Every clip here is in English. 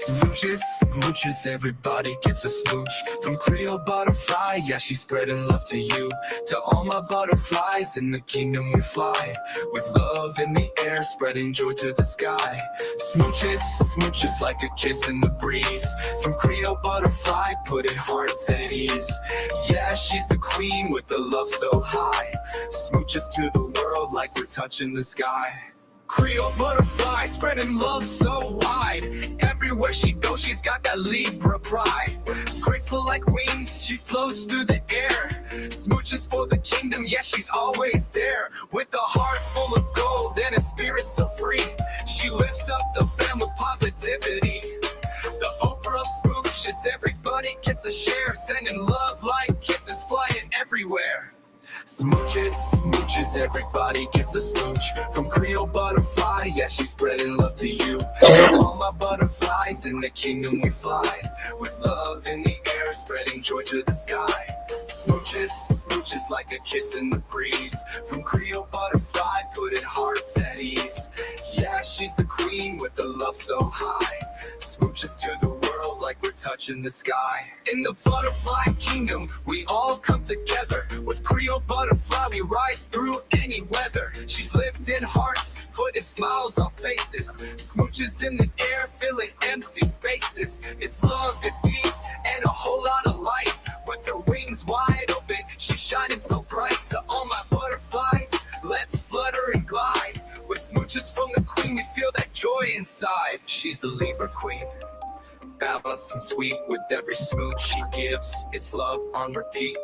Smooches, smooches, everybody gets a smooch. From Creole butterfly, yeah, she's spreading love to you. To all my butterflies in the kingdom we fly. With love in the air, spreading joy to the sky. Smooches, smooches like a kiss in the breeze. From Creole butterfly, putting hearts at ease. Yeah, she's the queen with the love so high. Smooches to the world like we're touching the sky. Creole butterfly, spreading love so wide. Everywhere she goes, she's got that Libra pride. Graceful like wings, she floats through the air. Smooches for the kingdom, yeah, she's always there. With a heart full of gold and a spirit so free. She lifts up the fam with positivity. The Oprah of smooches, everybody gets a share. Sending love like kisses flying everywhere. Smooches, smooches, everybody gets a smooch. From Creole butterfly, yeah, she's spreading love to you. All my butterflies in the kingdom we fly. With love in the air, spreading joy to the sky. Smooches, smooches like a kiss in the breeze. From Creole butterfly, putting hearts at ease. Yeah, she's the queen with the love so high. Smooches to the world like we're touching the sky. In the butterfly kingdom, we all come together. With Creole butterfly, we rise through any weather. She's lifting hearts, putting smiles on faces. Smooches in the air, filling empty spaces. It's love, it's peace, and a whole lot of light. With her wings wide open, she's shining so bright. To all my butterflies, let's flutter and glide. With smooches from the queen, we feel that joy inside. She's the Libra queen, balanced and sweet. With every smooch she gives, it's love on repeat.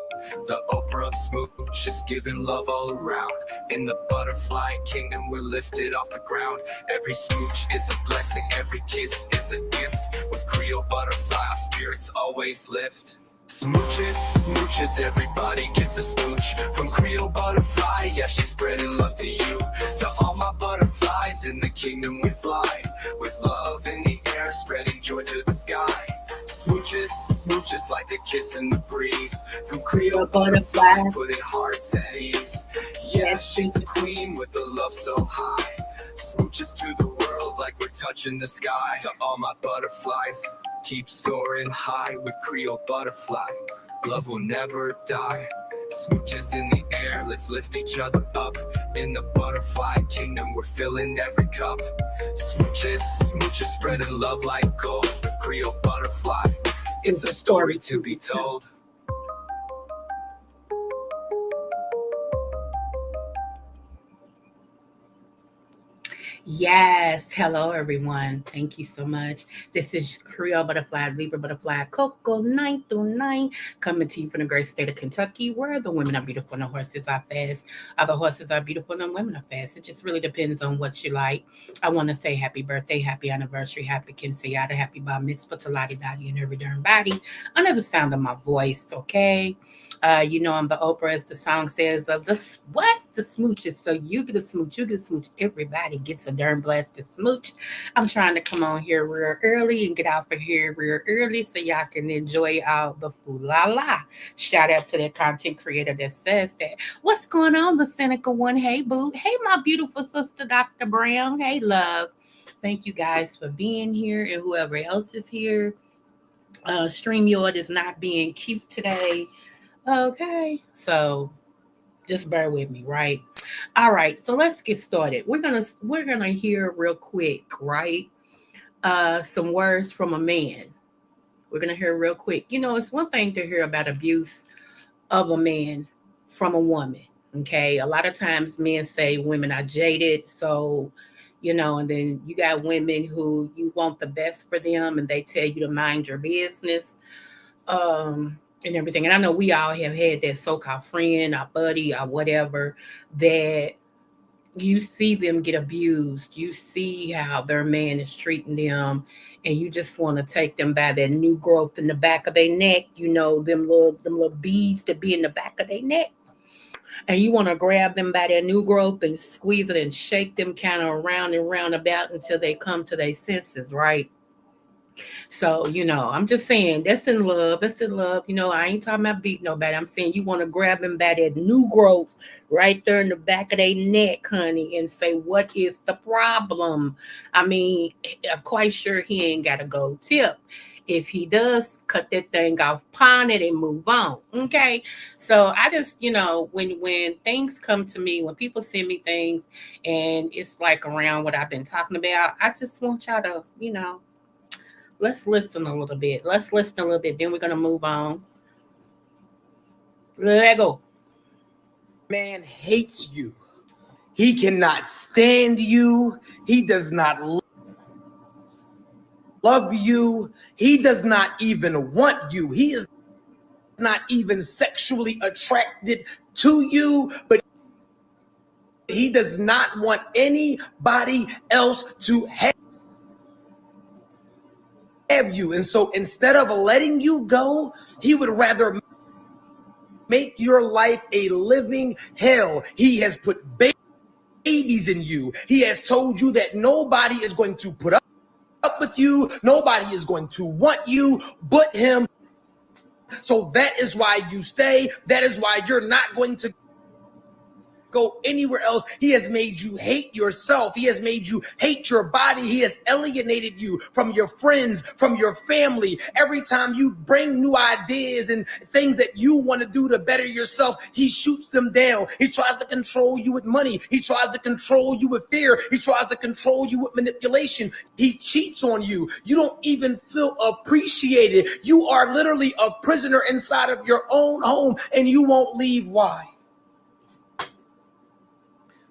The Oprah of smooches, giving love all around. In the butterfly kingdom, we're lifted off the ground. Every smooch is a blessing, every kiss is a gift. With Creole butterfly, our spirits always lift. Smooches, smooches, everybody gets a smooch. From Creole butterfly, yeah, she's spreading love to you. To all my butterflies in the kingdom we fly. With love in the air, spreading joy to the sky. Smooches, smooches like a kiss in the breeze. From Creole butterfly, putting hearts at ease. Yeah, she's the queen with the love so high. Smooches to the world like we're touching the sky. To all my butterflies, keep soaring high with Creole butterfly. Love will never die. Smooches in the air, let's lift each other up. In the butterfly kingdom, we're filling every cup. Smooches, smooches, spreading love like gold. With Creole butterfly, it's a story to be told. Yes. Hello, everyone. Thank you so much. This is Creole Butterfly, Libra Butterfly, Coco 9 coming to you from the great state of Kentucky, where the women are beautiful and the horses are fast. Other horses are beautiful and the women are fast. It just really depends on what you like. I want to say happy birthday, happy anniversary, happy quinceañera, happy bar mitzvah to Lottie Dottie and every darn body under the sound of my voice, okay? I'm the Oprah, as the song says, of the smooches. So you get a smooch, you get a smooch. Everybody gets a darn blasted smooch. I'm trying to come on here real early and get out of here real early so y'all can enjoy all the food la la. Shout out to that content creator that says that. What's going on, the cynical one? Hey, boo. Hey, my beautiful sister, Dr. Brown. Hey, love. Thank you guys for being here and whoever else is here. StreamYard is not being cute today. Okay, so just bear with me, right? All right, so let's get started. We're gonna hear real quick, right? Some words from a man. We're gonna hear real quick. It's one thing to hear about abuse of a man from a woman. Okay, a lot of times men say women are jaded, so and then you got women who you want the best for them, and they tell you to mind your business and everything. And I know we all have had that so-called friend, our buddy, or whatever, that you see them get abused. You see how their man is treating them, and you just want to take them by that new growth in the back of their neck. Them little beads that be in the back of their neck. And you want to grab them by their new growth and squeeze it and shake them kind of around and round about until they come to their senses, right? So, I'm just saying that's in love. That's in love. I ain't talking about beating nobody. I'm saying you want to grab them by that new growth right there in the back of their neck, honey, and say, what is the problem? I mean, I'm quite sure he ain't got a gold tip. If he does, cut that thing off, pawn it, and move on. Okay. So I just, when things come to me, when people send me things and it's like around what I've been talking about, I just want y'all to, let's listen a little bit. Let's listen a little bit. Then we're gonna move on. Let go. Man hates you. He cannot stand you. He does not love you. He does not even want you. He is not even sexually attracted to you, but he does not want anybody else to have you. And so instead of letting you go, he would rather make your life a living hell. He has put babies in you. He has told you that nobody is going to put up with you. Nobody is going to want you but him. So that is why you stay. That is why you're not going to go anywhere else. He has made you hate yourself. He has made you hate your body. He has alienated you from your friends, from your family. Every time you bring new ideas and things that you want to do to better yourself, he shoots them down. He tries to control you with money. He tries to control you with fear. He tries to control you with manipulation. He cheats on you. You don't even feel appreciated. You are literally a prisoner inside of your own home and you won't leave. Why?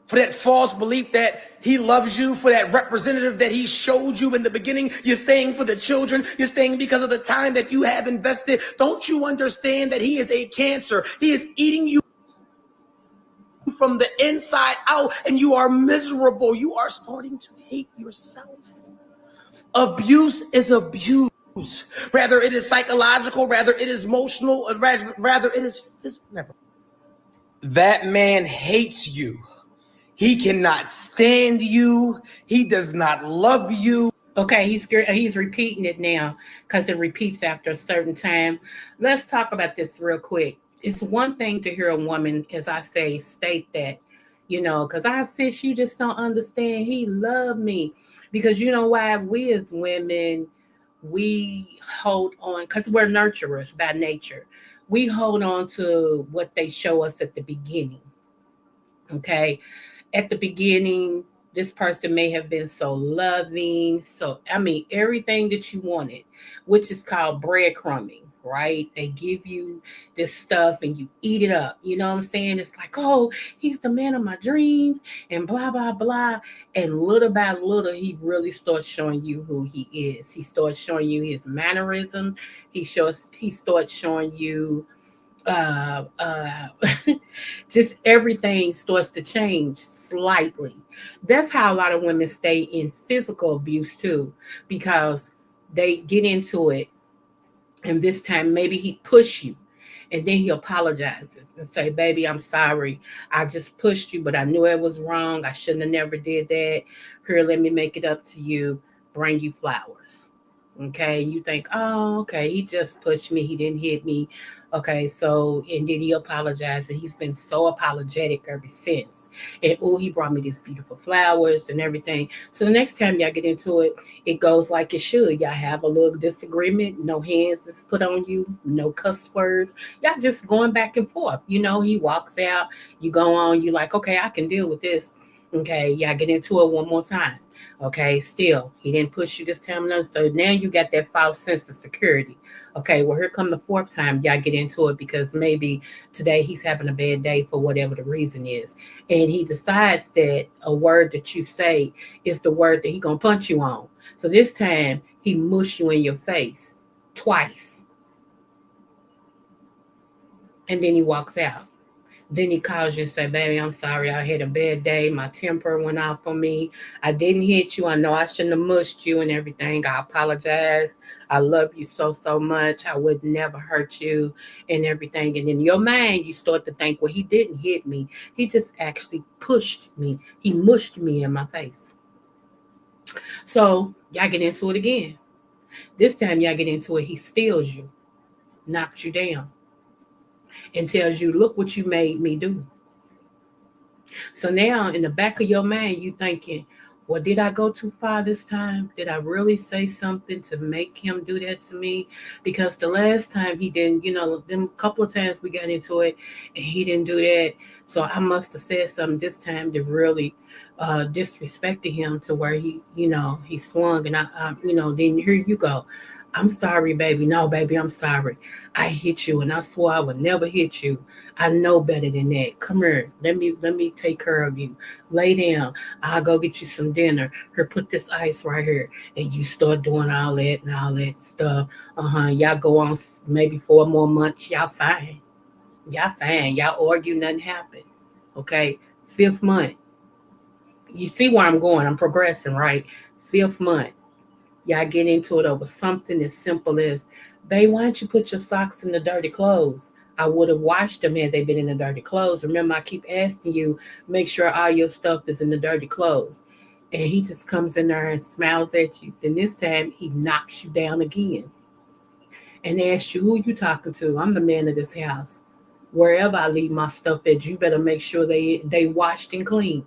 For that false belief that he loves you, for that representative that he showed you in the beginning. You're staying for the children. You're staying because of the time that you have invested. Don't you understand that he is a cancer? He is eating you from the inside out and you are miserable. You are starting to hate yourself. Abuse is abuse. Rather it is psychological, rather it is emotional, rather it is physical. That man hates you. He cannot stand you. He does not love you. Okay, he's repeating it now because it repeats after a certain time. Let's talk about this real quick. It's one thing to hear a woman, as I say, state that, because I sis, you just don't understand. He loved me. Because you know why? We as women, we hold on because we're nurturers by nature. We hold on to what they show us at the beginning. Okay, at the beginning, this person may have been so loving. So, I mean, everything that you wanted, which is called breadcrumbing, right? They give you this stuff and you eat it up. You know what I'm saying? It's like, oh, he's the man of my dreams and blah, blah, blah. And little by little, he really starts showing you who he is. He starts showing you his mannerism. He starts showing you uh, uh, just everything starts to change slightly. That's how a lot of women stay in physical abuse too, because they get into it, and this time maybe he push you, and then he apologizes and say, "Baby, I'm sorry. I just pushed you, but I knew it was wrong. I shouldn't have never did that. Here, let me make it up to you. Bring you flowers." Okay, you think, oh, okay, he just pushed me, he didn't hit me. Okay, so and then he apologized, and he's been so apologetic ever since. And oh, he brought me these beautiful flowers and everything. So the next time y'all get into it, it goes like it should. Y'all have a little disagreement, no hands is put on you, no cuss words. Y'all just going back and forth. He walks out, you go on, you like, okay, I can deal with this. Okay, y'all get into it one more time. Okay, still, he didn't push you this time. No, so now you got that false sense of security. Okay, well, here come the fourth time. Y'all get into it because maybe today he's having a bad day for whatever the reason is. And he decides that a word that you say is the word that he going to punch you on. So this time, he mush you in your face twice. And then he walks out. Then he calls you and say, "Baby, I'm sorry. I had a bad day. My temper went off on me. I didn't hit you. I know I shouldn't have mushed you and everything. I apologize. I love you so, so much. I would never hurt you and everything." And in your mind, you start to think, well, he didn't hit me. He just actually pushed me. He mushed me in my face. So y'all get into it again. This time y'all get into it, he steals you, knocks you down, and tells you, look what you made me do. So now in the back of your mind, you thinking, well, did I go too far this time? Did I really say something to make him do that to me? Because the last time he didn't, them couple of times we got into it and he didn't do that. So I must have said something this time to really disrespected him to where he swung and then here you go. I'm sorry, baby. No, baby, I'm sorry. I hit you and I swore I would never hit you. I know better than that. Come here. Let me take care of you. Lay down. I'll go get you some dinner. Here, put this ice right here. And you start doing all that and all that stuff. Y'all go on maybe 4 more months. Y'all fine. Y'all fine. Y'all argue, nothing happened. Okay. 5th month. You see where I'm going. I'm progressing, right? 5th month. Y'all get into it over something as simple as, babe, why don't you put your socks in the dirty clothes? I would have washed them had they been in the dirty clothes. Remember, I keep asking you, make sure all your stuff is in the dirty clothes. And he just comes in there and smiles at you. Then this time he knocks you down again and asks you, who you talking to? I'm the man of this house. Wherever I leave my stuff at, you better make sure they washed and clean.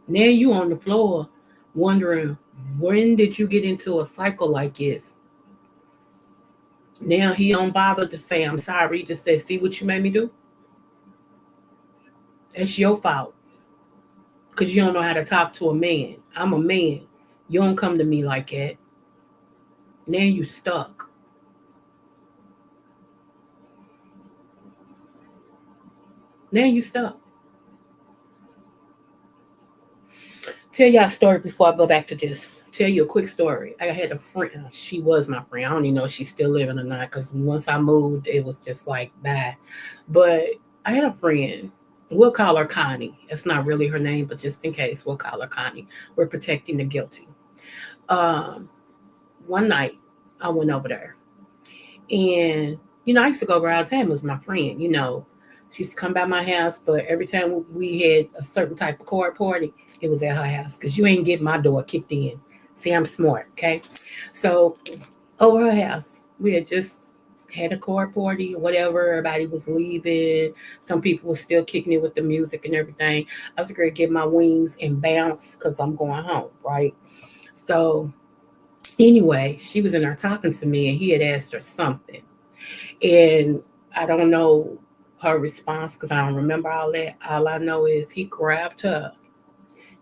Now you on the floor wondering, when did you get into a cycle like this? Now he don't bother to say, I'm sorry. He just said, see what you made me do? It's your fault. Because you don't know how to talk to a man. I'm a man. You don't come to me like that. Now you stuck. Now you stuck. Tell y'all a story before I go back to this. Tell you a quick story. I had a friend. She was my friend. I don't even know if she's still living or not, because once I moved, it was just like bye. But I had a friend. We'll call her Connie. It's not really her name, but just in case, we'll call her Connie. We're protecting the guilty. One night, I went over there. And, I used to go over all the time. It was my friend, She used to come by my house, but every time we had a certain type of card party, it was at her house, because you ain't get my door kicked in. See, I'm smart, okay? So over her house, we had just had a card party or whatever. Everybody was leaving. Some people were still kicking it with the music and everything. I was going to get my wings and bounce because I'm going home, right? So anyway, she was in there talking to me, and he had asked her something. And I don't know her response because I don't remember all that. All I know is he grabbed her.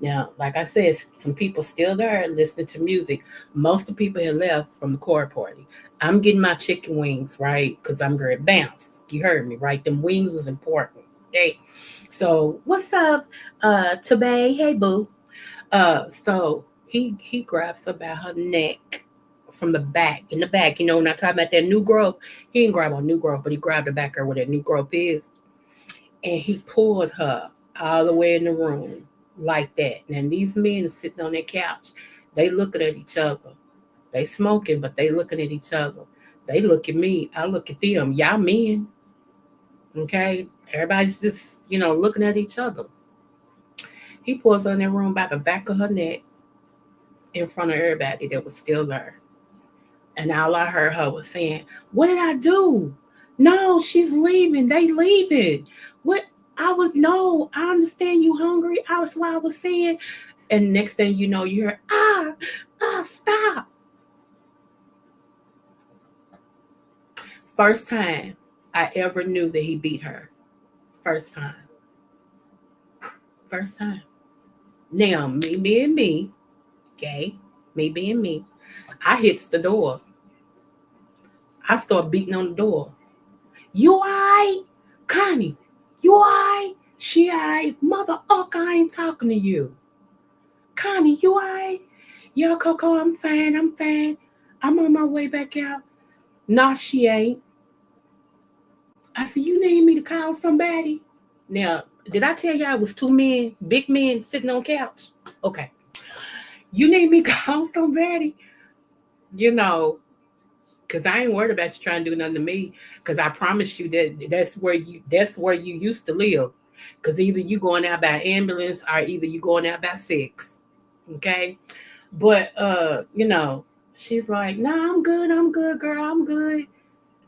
Now, like I said, some people still there listening to music. Most of the people had left from the core party. I'm getting my chicken wings, right? Because I'm going to bounce. You heard me, right? Them wings was important. Okay. So, what's up, Tabay? Hey, boo. So he grabs her by her neck from the back. In the back, when I talk about that new growth, he didn't grab a new growth, but he grabbed the back of her where that new growth is. And he pulled her all the way in the room like that. Now these men are sitting on their couch. They looking at each other. They smoking, but they looking at each other. They look at me. I look at them. Y'all men. Okay? Everybody's just, looking at each other. He pulls her in that room by the back of her neck in front of everybody that was still there. And all I heard her was saying, what did I do? No, she's leaving. They leaving. What? No, I understand you hungry. That's why I was saying. And next thing you know, you hear, stop. First time I ever knew that he beat her. First time. Now, me being me, okay? Me being me, I hits the door. I start beating on the door. You all right? Connie, you all right? She all right? Mother I ain't talking to you. Connie, you all right? Yeah, Coco, I'm fine. I'm on my way back out. Nah, she ain't. I said, you need me to call somebody? Now, did I tell y'all it was 2 men, big men, sitting on couch? Okay. You need me to call somebody? Because I ain't worried about you trying to do nothing to me. Because I promise you that's where you used to live. Because either you going out by ambulance or either you going out by 6. Okay? But she's like, "Nah, I'm good, girl, I'm good."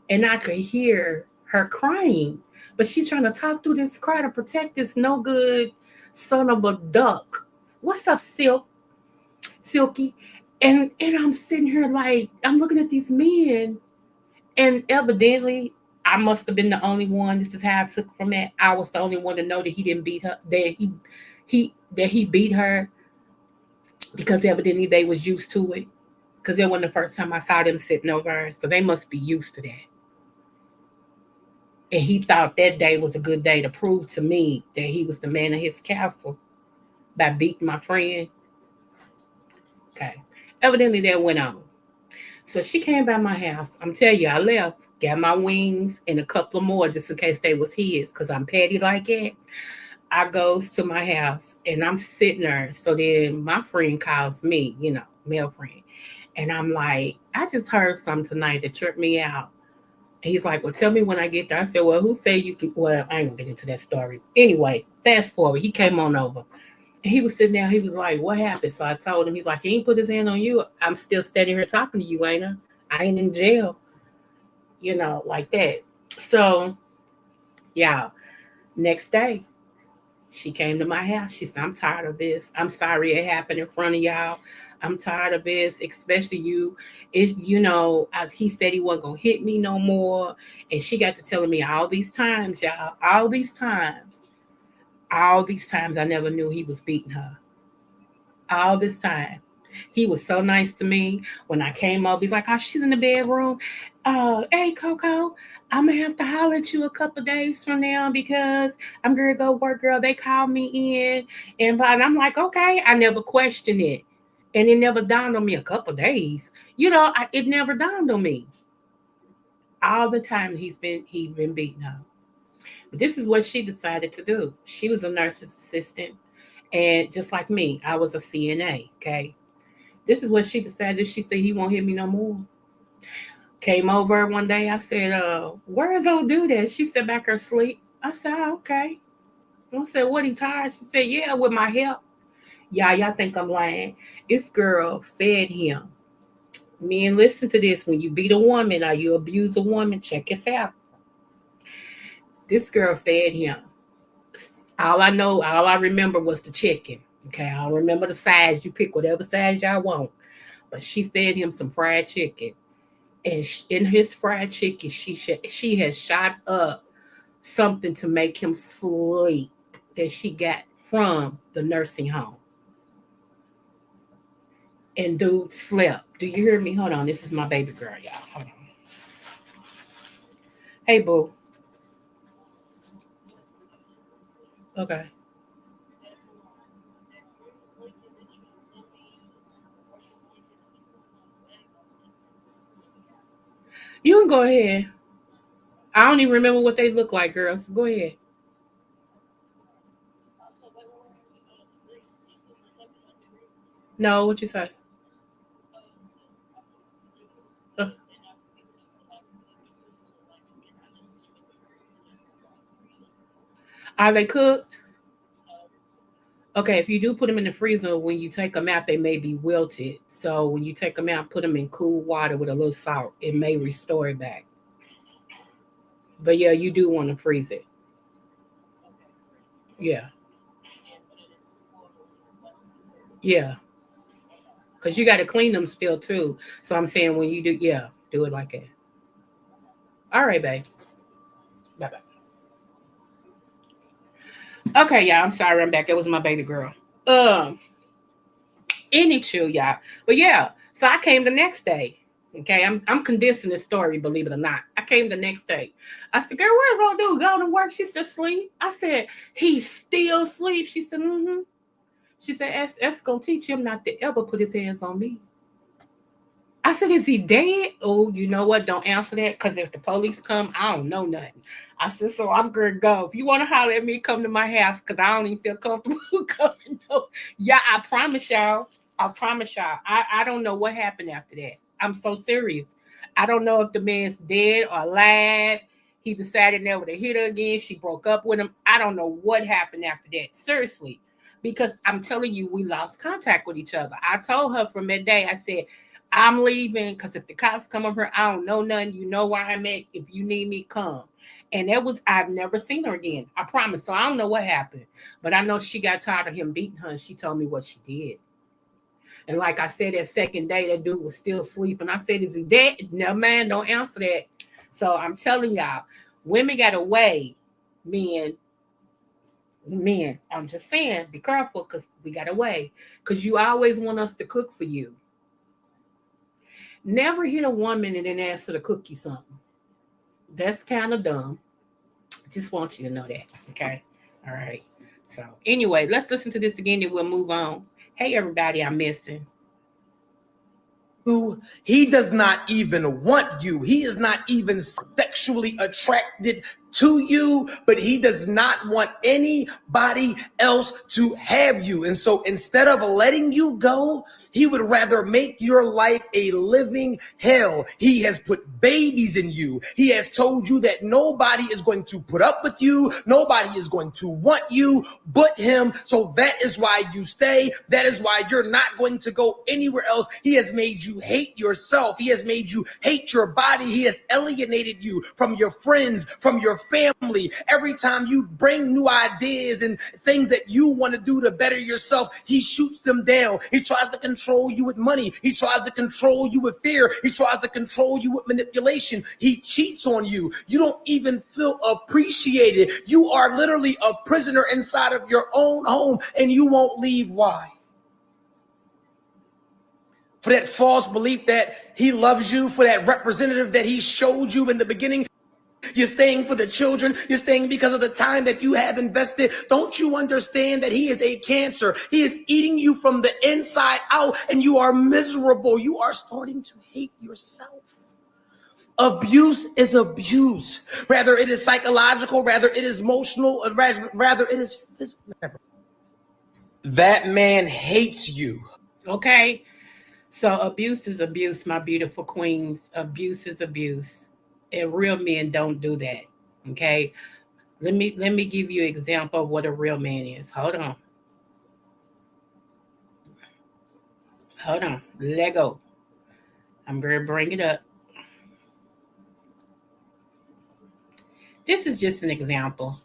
And I could hear her crying, but she's trying to talk through this cry to protect this no good son of a duck. What's up, Silky? And I'm sitting here like I'm looking at these men, and evidently I must have been the only one. This is how I took from that. I was the only one to know that he didn't beat her. That he beat her because evidently they was used to it. Because it wasn't the first time I saw them sitting over her, so they must be used to that. And he thought that day was a good day to prove to me that he was the man of his castle by beating my friend. Okay. Evidently that went on. So she came by my house. I'm telling you, I left, got my wings and a couple of more just in case they was his, because I'm petty like that. I goes to my house and I'm sitting there. So then my friend calls me, male friend. And I'm like, I just heard something tonight that tripped me out. And he's like, well, tell me when I get there. I said, well, who said you could? Well, I ain't gonna get into that story. Anyway, fast forward. He came on over. And he was sitting there. He was like, what happened? So I told him, he's like, he ain't put his hand on you. I'm still standing here talking to you, ain't I? I ain't in jail, like that. So, yeah, next day, she came to my house. She said, I'm tired of this. I'm sorry it happened in front of y'all. I'm tired of this, especially you. He said he wasn't going to hit me no more. And she got to telling me all these times, y'all, all these times I never knew he was beating her. All this time. He was so nice to me. When I came up, he's like, oh, she's in the bedroom. Hey, Coco, I'm going to have to holler at you a couple of days from now because I'm going to go work, girl. They called me in. And I'm like, okay. I never questioned it. And it never dawned on me a couple of days. It never dawned on me. All the time he been beating her. But this is what she decided to do. She was a nurse's assistant. And just like me, I was a CNA, okay? This is what she decided. She said, he won't hit me no more. Came over one day. I said, where is old dude at? She said, back her sleep. I said, oh, okay. I said, what, he tired? She said, yeah, with my help. Y'all think I'm lying. This girl fed him. Men, listen to this. When you beat a woman or you abuse a woman, check this out. This girl fed him. All I remember was the chicken. Okay, I don't remember the size. You pick whatever size y'all want. But she fed him some fried chicken. And in his fried chicken, she has shot up something to make him sleep that she got from the nursing home. And dude slept. Do you hear me? Hold on. This is my baby girl, y'all. Hold on. Hey, boo. Okay. You can go ahead. I don't even remember what they look like, girls. Go ahead. No, what you say? Uh, are they cooked? Okay, if you do put them in the freezer, when you take them out, they may be wilted. So when you take them out, put them in cool water with a little salt. It may restore it back. But yeah, you do want to freeze it. Yeah, yeah, because you got to clean them still too. So I'm saying when you do, yeah, do it like that. All right, babe. Bye bye. Okay, yeah, I'm sorry, I'm back. It was my baby girl. Um, any chill, y'all. But yeah, so I came the next day. Okay, I'm condensing this story, believe it or not. I came the next day. I said, girl, where's old dude? Going to work? She said, sleep. I said, he's still asleep. She said, mm-hmm. She said, that's gonna teach him not to ever put his hands on me. I said, is he dead? Oh, you know what? Don't answer that because if the police come, I don't know nothing. I said, so I'm going to go. If you want to holler at me, come to my house because I don't even feel comfortable coming. No. Yeah, I promise y'all. I promise y'all. I don't know what happened after that. I'm so serious. I don't know if the man's dead or alive. He decided never to hit her again. She broke up with him. I don't know what happened after that. Seriously. because I'm telling you, we lost contact with each other. I told her from that day, I said, I'm leaving because if the cops come up here, I don't know nothing. You know where I'm at. If you need me, come. And I've never seen her again. I promise. So I don't know what happened. But I know she got tired of him beating her and she told me what she did. And like I said, that second day, that dude was still sleeping. I said, is he dead? No, man, don't answer that. So I'm telling y'all, women got a way, men, I'm just saying, be careful because we got a way. Because you always want us to cook for you. Never hit a woman and then ask her to cook you something. That's kind of dumb. Just want you to know that. Okay. All right. So anyway, let's listen to this again and we'll move on. Hey everybody, I'm missing. He does not even want you. He is not even sexually attracted to you, but he does not want anybody else to have you. And so instead of letting you go, he would rather make your life a living hell. He has put babies in you. He has told you that nobody is going to put up with you. Nobody is going to want you but him. So that is why you stay. That is why you're not going to go anywhere else. He has made you hate yourself. He has made you hate your body. He has alienated you from your friends, from your family. Every time you bring new ideas and things that you want to do to better yourself, he shoots them down. He tries to control you with money. He tries to control you with fear. He tries to control you with manipulation. He cheats on you. You don't even feel appreciated. You are literally a prisoner inside of your own home and you won't leave. Why? For that false belief that he loves you, for that representative that he showed you in the beginning. You're staying for the children. You're staying because of the time that you have invested. Don't you understand that he is a cancer? He is eating you from the inside out and you are miserable. You are starting to hate yourself. Abuse is abuse. Rather it is psychological, rather it is emotional, rather it is physical. That man hates you. Okay. So abuse is abuse, my beautiful queens. Abuse is abuse. And real men don't do that. Okay. Let me give you an example of what a real man is. Hold on. Hold on. Let go. I'm gonna bring it up. This is just an example.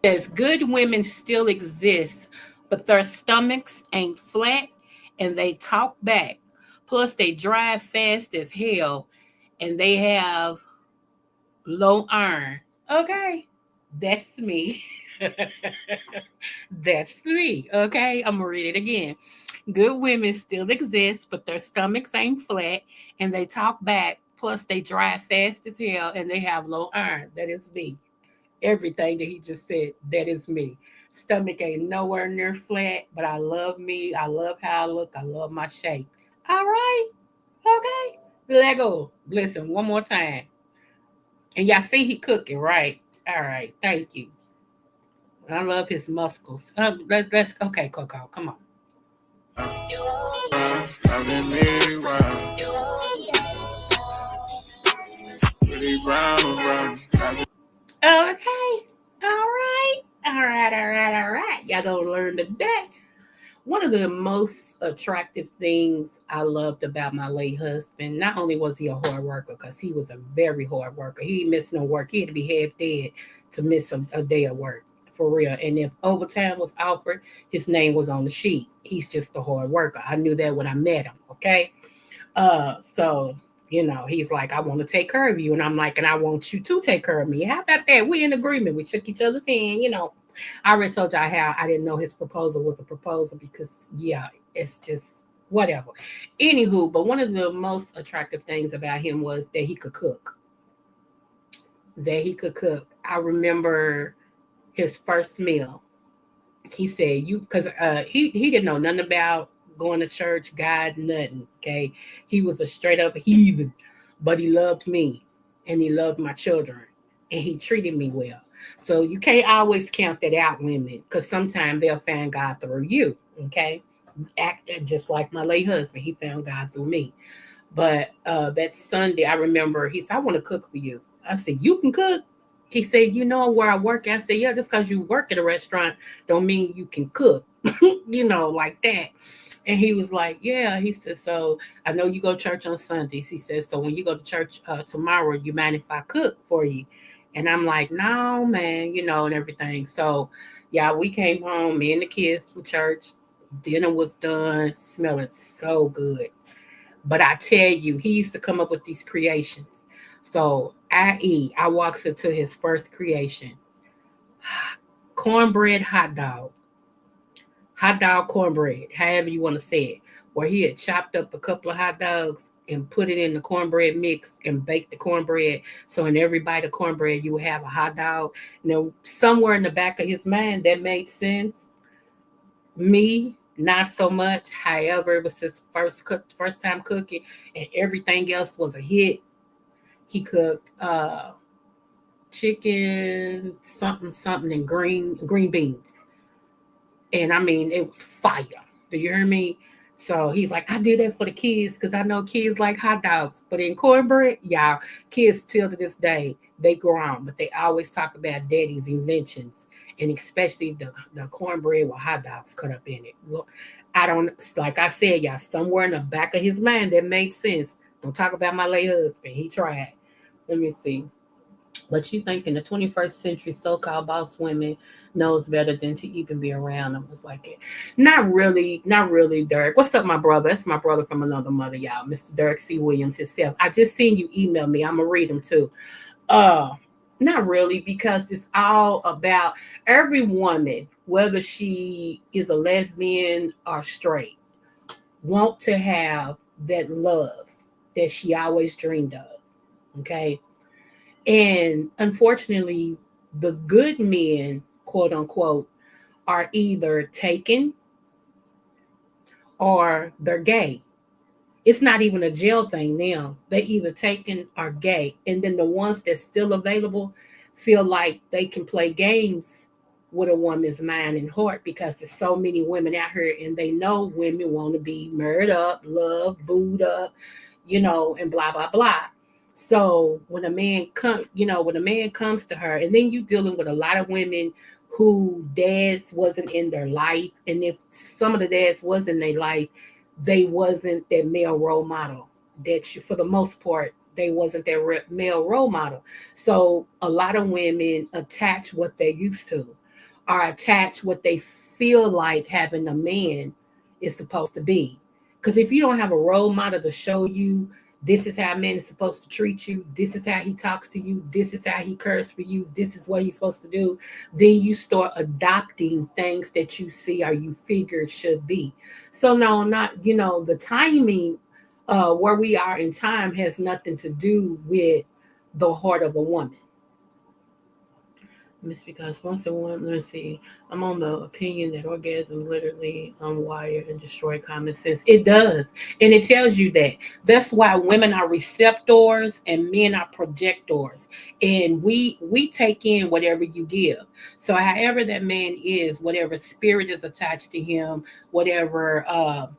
Says good women still exist, but their stomachs ain't flat and they talk back. Plus, they drive fast as hell and they have low iron. Okay, that's me. That's me. Okay, I'm gonna read it again. Good women still exist, but their stomachs ain't flat and they talk back. Plus, they drive fast as hell and they have low iron. That is me. Everything that he just said, that is me. Stomach ain't nowhere near flat, but I love me. I love how I look. I love my shape. All right. Okay. Let go. Listen, one more time. And y'all see he cooking, right? All right. Thank you. I love his muscles. Let's okay, Coco. Come on. Okay. All right. All right. All right. All right. Y'all gonna learn today. One of the most attractive things I loved about my late husband, not only was he a hard worker, because he was a very hard worker. He didn't miss no work. He had to be half dead to miss a day of work, for real. And if overtime was offered, his name was on the sheet. He's just a hard worker. I knew that when I met him, okay? So, he's like, I want to take care of you. And I'm like, and I want you to take care of me. How about that? We're in agreement. We shook each other's hand. I already told y'all how I didn't know his proposal was a proposal because, yeah, it's just whatever. Anywho, but one of the most attractive things about him was that he could cook. I remember his first meal. He said, because he didn't know nothing about going to church, God, nothing. Okay. He was a straight up heathen, but he loved me and he loved my children and he treated me well. So you can't always count that out, women, because sometimes they'll find God through you. Okay. Act just like my late husband, he found God through me. But that Sunday, I remember he said, I want to cook for you. I said, you can cook? He said, you know where I work? I said, yeah, just because you work at a restaurant don't mean you can cook, like that. And he was like, yeah. He said, so I know you go to church on Sundays. He said, so when you go to church tomorrow, you mind if I cook for you? And I'm like, no, man, and everything. So, yeah, we came home, me and the kids from church. Dinner was done, smelling so good. But I tell you, he used to come up with these creations. So I walks into his first creation, cornbread hot dog cornbread, however you want to say it, where he had chopped up a couple of hot dogs and put it in the cornbread mix and baked the cornbread. So in every bite of cornbread, you would have a hot dog. Now, somewhere in the back of his mind, that made sense. Me, not so much. However, it was his first time cooking, and everything else was a hit. He cooked chicken, something, and green beans. And I mean, it was fire. Do you hear me? So he's like, I did that for the kids because I know kids like hot dogs. But in cornbread, y'all, kids still to this day, they grown, but they always talk about daddy's inventions. And especially the cornbread with hot dogs cut up in it. Look, I don't, like I said, y'all, somewhere in the back of his mind that makes sense. Don't talk about my late husband. He tried. Let me see. But you think in the 21st century, so-called boss women knows better than to even be around them. It's like it. Not really, Dirk. What's up, my brother? That's my brother from another mother, y'all. Mr. Dirk C. Williams himself. I just seen you email me. I'm gonna read them too. Uh, Not really, because it's all about every woman, whether she is a lesbian or straight, want to have that love that she always dreamed of. Okay. And unfortunately, the good men, quote unquote, are either taken or they're gay. It's not even a jail thing now. They either taken or gay. And then the ones that's still available feel like they can play games with a woman's mind and heart because there's so many women out here and they know women want to be married up, loved, booed up, and blah blah blah. So when a man comes to her, and then you dealing with a lot of women who dads wasn't in their life, and if some of the dads was in their life, they wasn't that male role model. For the most part, they wasn't that male role model. So a lot of women attach what they're used to, or attach what they feel like having a man is supposed to be. Because if you don't have a role model to show you this is how a man is supposed to treat you, this is how he talks to you, this is how he cares for you, this is what he's supposed to do, then you start adopting things that you see or you figure should be. So no, not the timing where we are in time has nothing to do with the heart of a woman. Miss because once a woman, let's see, I'm on the opinion that orgasm literally unwire and destroy common sense. It does. And it tells you that. That's why women are receptors and men are projectors. And we take in whatever you give. So however that man is, whatever spirit is attached to him, whatever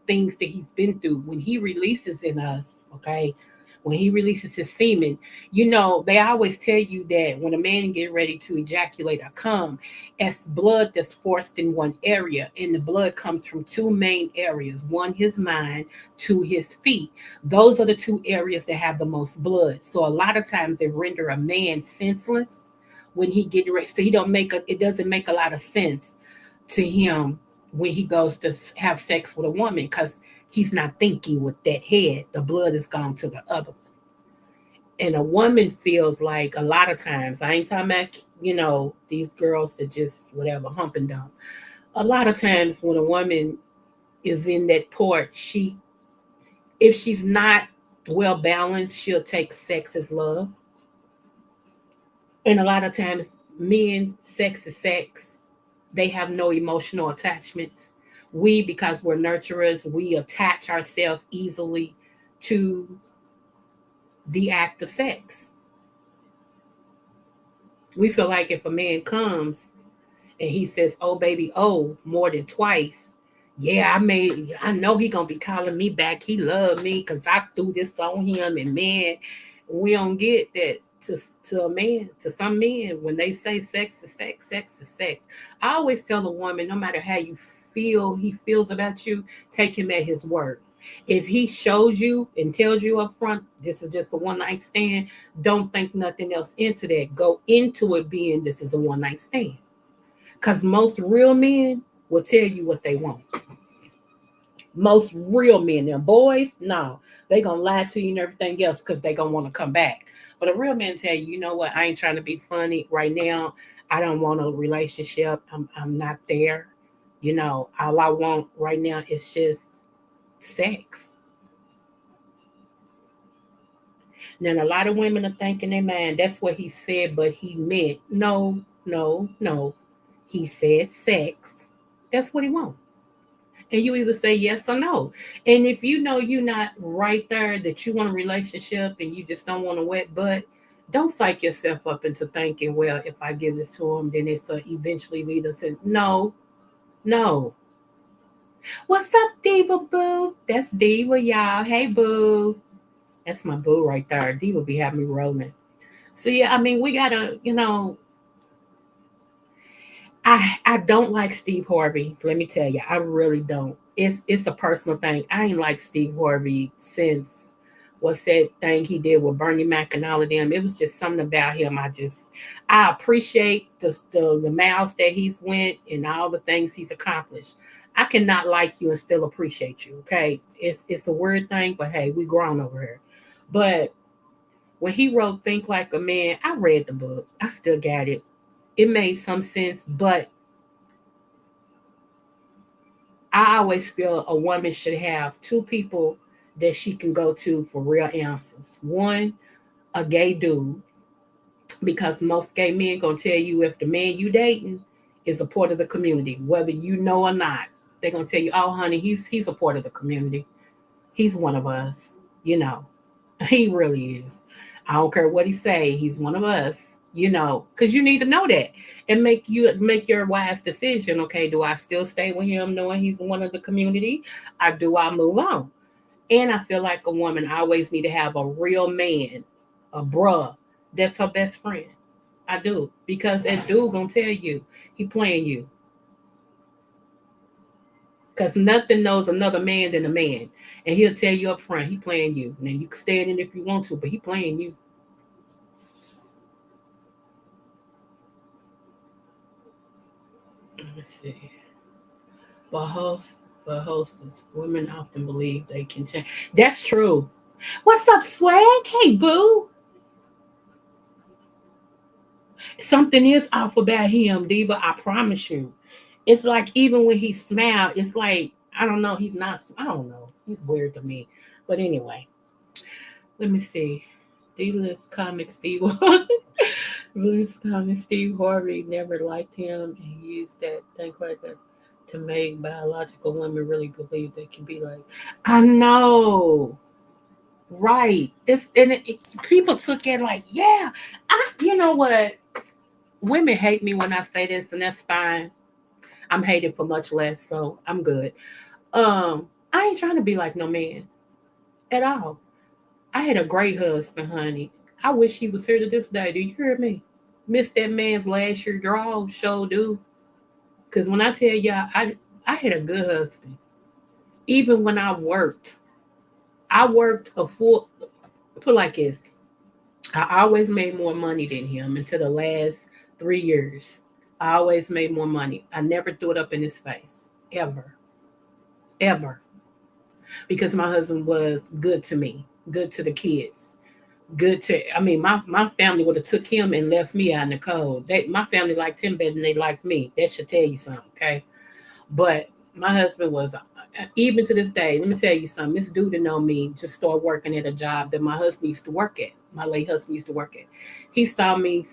things that he's been through, when he releases in us, okay, when he releases his semen, they always tell you that when a man get ready to ejaculate or come, as blood that's forced in one area, and the blood comes from two main areas, one his mind, two his feet. Those are the two areas that have the most blood. So a lot of times they render a man senseless when he get ready. So it doesn't make a lot of sense to him when he goes to have sex with a woman because he's not thinking with that head. The blood is gone to the other. And a woman feels like a lot of times, I ain't talking about, these girls that just whatever, hump and dump. A lot of times when a woman is in that port, if she's not well balanced, she'll take sex as love. And a lot of times, men, sex is sex. They have no emotional attachments. We, because we're nurturers, we attach ourselves easily to the act of sex. We feel like if a man comes and he says, "Oh baby, oh," more than twice, yeah, I know he gonna be calling me back. He loved me because I threw this on him, and man, we don't get that to a man, to some men, when they say sex is sex, sex is sex. I always tell a woman, no matter how you feel he feels about you, take him at his word. If he shows you and tells you up front, this is just a one night stand, don't think nothing else into that. Go into it being this is a one night stand. Because most real men will tell you what they want. Most real men, them boys, no, they gonna lie to you and everything else because they gonna want to come back. But a real man tell you, you know what? I ain't trying to be funny right now. I don't want a relationship. I'm not there. You know, all I want right now is just sex. Now a lot of women are thinking, "Hey man, that's what he said, but he meant no, no, no. He said sex. That's what he wants." And you either say yes or no. And if you know you're not right there, that you want a relationship and you just don't want a wet butt, don't psych yourself up into thinking, well, if I give this to him, then it's eventually lead us in. No, no. What's up, Diva Boo? That's Diva, y'all. Hey, Boo. That's my boo right there. Diva be having me rolling. So, yeah, I mean, we got to, I don't like Steve Harvey. Let me tell you, I really don't. It's a personal thing. I ain't like Steve Harvey since what's that thing he did with Bernie Mac and all of them. It was just something about him. I appreciate the miles that he's went and all the things he's accomplished. I cannot like you and still appreciate you. Okay, it's a weird thing, but hey, we grown over here. But when he wrote Think Like a Man, I read the book. I still got it. It made some sense, but I always feel a woman should have two people that she can go to for real answers. One, a gay dude, because most gay men gonna tell you if the man you dating is a part of the community, whether you know or not. They're gonna tell you, oh honey, he's a part of the community. He's one of us, you know. He really is. I don't care what he say. He's one of us, because you need to know that and make your wise decision. Okay, do I still stay with him knowing he's one of the community, or do I move on? And I feel like a woman always need to have a real man, a bruh, that's her best friend. I do, because that dude gonna tell you he playing you. Because nothing knows another man than a man. And he'll tell you up front, he playing you. And then you can stand in if you want to, but he playing you. Let me see. But hostess, women often believe they can change. That's true. What's up, swag? Hey, boo. Something is off about him, Diva. I promise you. It's like even when he smiled, it's like, I don't know, he's not, I don't know. He's weird to me. But anyway, let me see. D-list comic Steve D-list comic Steve Harvey never liked him, and he used that think like that to make biological women really believe they can be like, I know, right? People took it like, yeah, you know what? Women hate me when I say this, and that's fine. I'm hated for much less, so I'm good. I ain't trying to be like no man at all. I had a great husband, honey. I wish he was here to this day. Do you hear me? Miss that man's last year draw, show do. Cause when I tell y'all, I had a good husband. Even when I worked a full. Put like this, I always made more money than him until the last 3 years. I always made more money. I never threw it up in his face, ever, ever, because my husband was good to me, good to the kids. Good to I mean my family would have took him and left me out in the cold. My family liked him better than they liked me. That should tell you something, okay? But my husband was, even to this day, let me tell you something. This dude that know me just started working at a job that my husband used to work at. My late husband used to work at. He saw me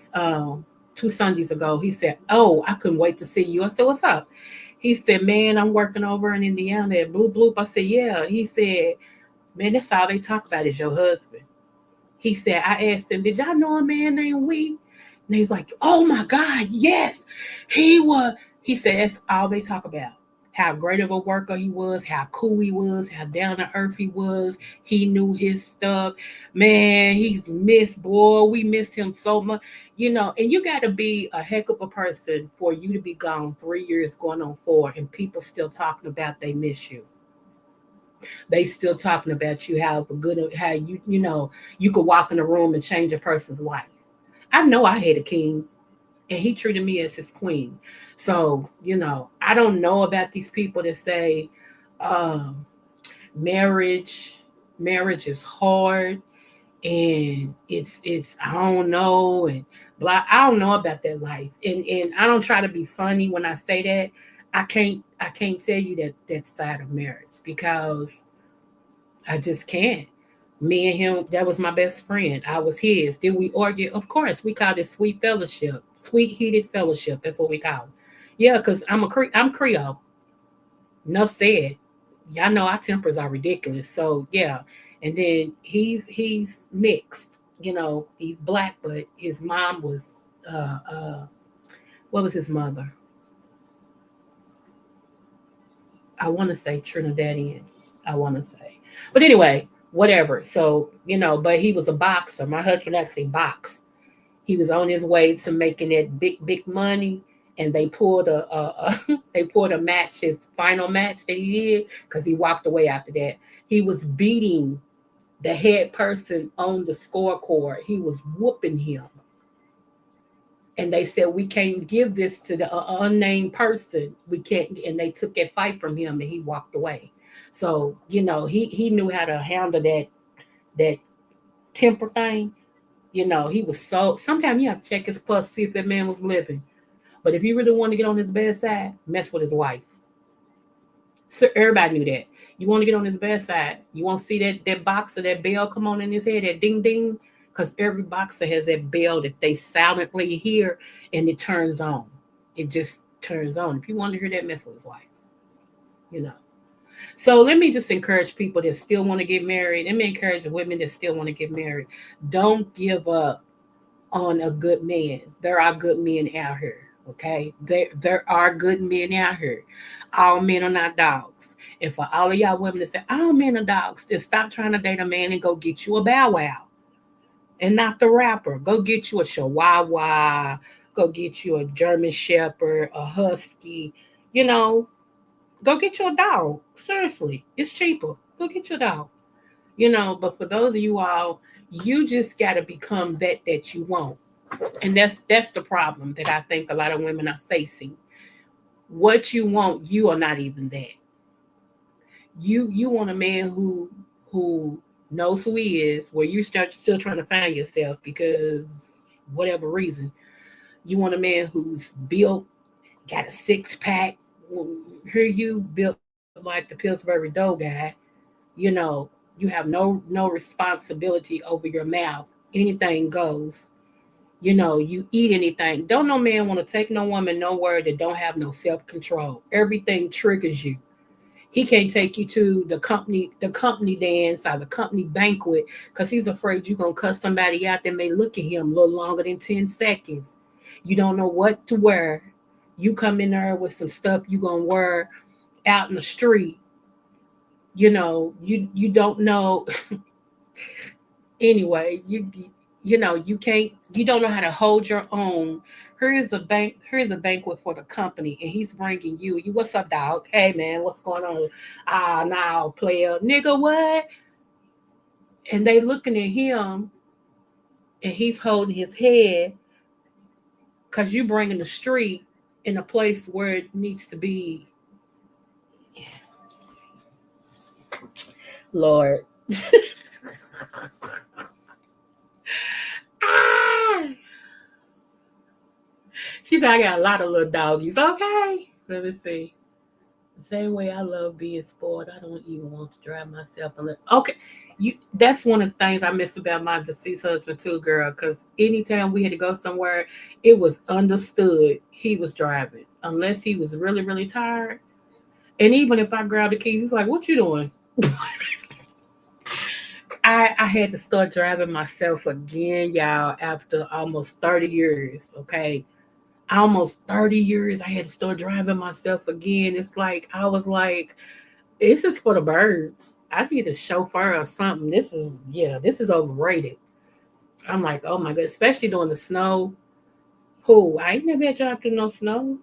2 Sundays ago. He said, oh, I couldn't wait to see you. I said, what's up? He said, man, I'm working over in Indiana at Blue Bloop. I said, yeah. He said, man, that's all they talk about is your husband. He said, I asked him, did y'all know a man named Wee? And he's like, oh my God, yes. He said, that's all they talk about. how great of a worker he was, how cool he was, how down to earth he was. He knew his stuff. Man, he's missed, boy. We missed him so much. And you got to be a heck of a person for you to be gone 3 years going on 4, and people still talking about they miss you. They still talking about you, how you could walk in a room and change a person's life. I know I had a king, and he treated me as his queen. So, I don't know about these people that say um, marriage marriage is hard, and it's I don't know, and blah. I don't know about that life, and I don't try to be funny when I say that. I can't tell you that side of marriage, because I just can't. Me and him, that was my best friend. I was his. Did we argue? Of course. We called it sweet fellowship, sweet heated fellowship. That's what we call it. Yeah, because I'm Creole. Enough said. Y'all know our tempers are ridiculous. So yeah, and then he's mixed. He's black, but his mom was uh uh what was his mother? I want to say Trinidadian. I want to say, but anyway, whatever. So but he was a boxer. My husband actually boxed. He was on his way to making that big money, and they pulled a they pulled a match, his final match that he did, because he walked away after that. He was beating the head person on the scorecard. He was whooping him, and they said we can't give this to the unnamed person. We can't, and they took that fight from him, and he walked away. So he knew how to handle that temper thing. He was so. Sometimes you have to check his pulse, see if that man was living. But if you really want to get on his bad side, mess with his wife. So everybody knew that. You want to get on his bad side. You want to see that boxer, that bell come on in his head, that ding ding, because every boxer has that bell that they silently hear, and it turns on. It just turns on. If you want to hear that, mess with his wife. You know. So let me just encourage people that still want to get married. Let me encourage women that still want to get married. Don't give up on a good man. There are good men out here. Okay, there are good men out here. All men are not dogs. And for all of y'all women that say all men are dogs, just stop trying to date a man and go get you a Bow Wow, and not the rapper. Go get you a Chihuahua. Go get you a German Shepherd, a Husky. You know, go get you a dog. Seriously, it's cheaper. Go get your dog. But for those of you all, you just got to become that you want. And that's the problem that I think a lot of women are facing. What you want, you are not even that. You want a man who knows who he is, where you start still trying to find yourself because whatever reason. You want a man who's built, got a 6 pack. Here you built like the Pillsbury Dough guy. You have no responsibility over your mouth. Anything goes. You eat anything. Don't no man want to take no woman nowhere that don't have no self-control. Everything triggers you. He can't take you to the company dance or the company banquet because he's afraid you're gonna cuss somebody out that may look at him a little longer than 10 seconds. You don't know what to wear. You come in there with some stuff you gonna wear out in the street. You don't know. Anyway, you don't know how to hold your own. Here's a banquet for the company, and he's bringing you what's up, dog? Hey man, what's going on? Ah, now player, nigga, what? And they looking at him, and he's holding his head because you bringing the street in a place where it needs to be. Lord. Ah! She said, I got a lot of little doggies. Okay. Let me see. The same way I love being spoiled, I don't even want to drive myself. Okay. That's one of the things I missed about my deceased husband too, girl. Because anytime we had to go somewhere, it was understood he was driving. Unless he was really, really tired. And even if I grabbed the keys, he's like, what you doing? I had to start driving myself again, y'all, after almost 30 years. Okay. almost 30 years I had to start driving myself again. It's like I was like, this is for the birds. I need a chauffeur or something. This is overrated. I'm like, oh my god, especially during the snow. Who I ain't never had to drive through no snow.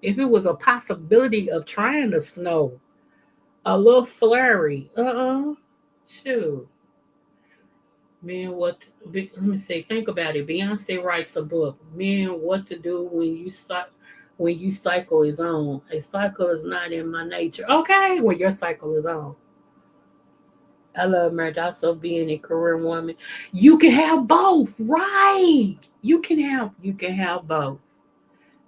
If it was a possibility of trying the snow, a little flurry, shoot, man, let me say, think about it. Beyonce writes a book, man, what to do when you cycle is on. A cycle is not in my nature. Okay, when your cycle is on. I love marriage. Also being a career woman. You can have both, right? You can have both.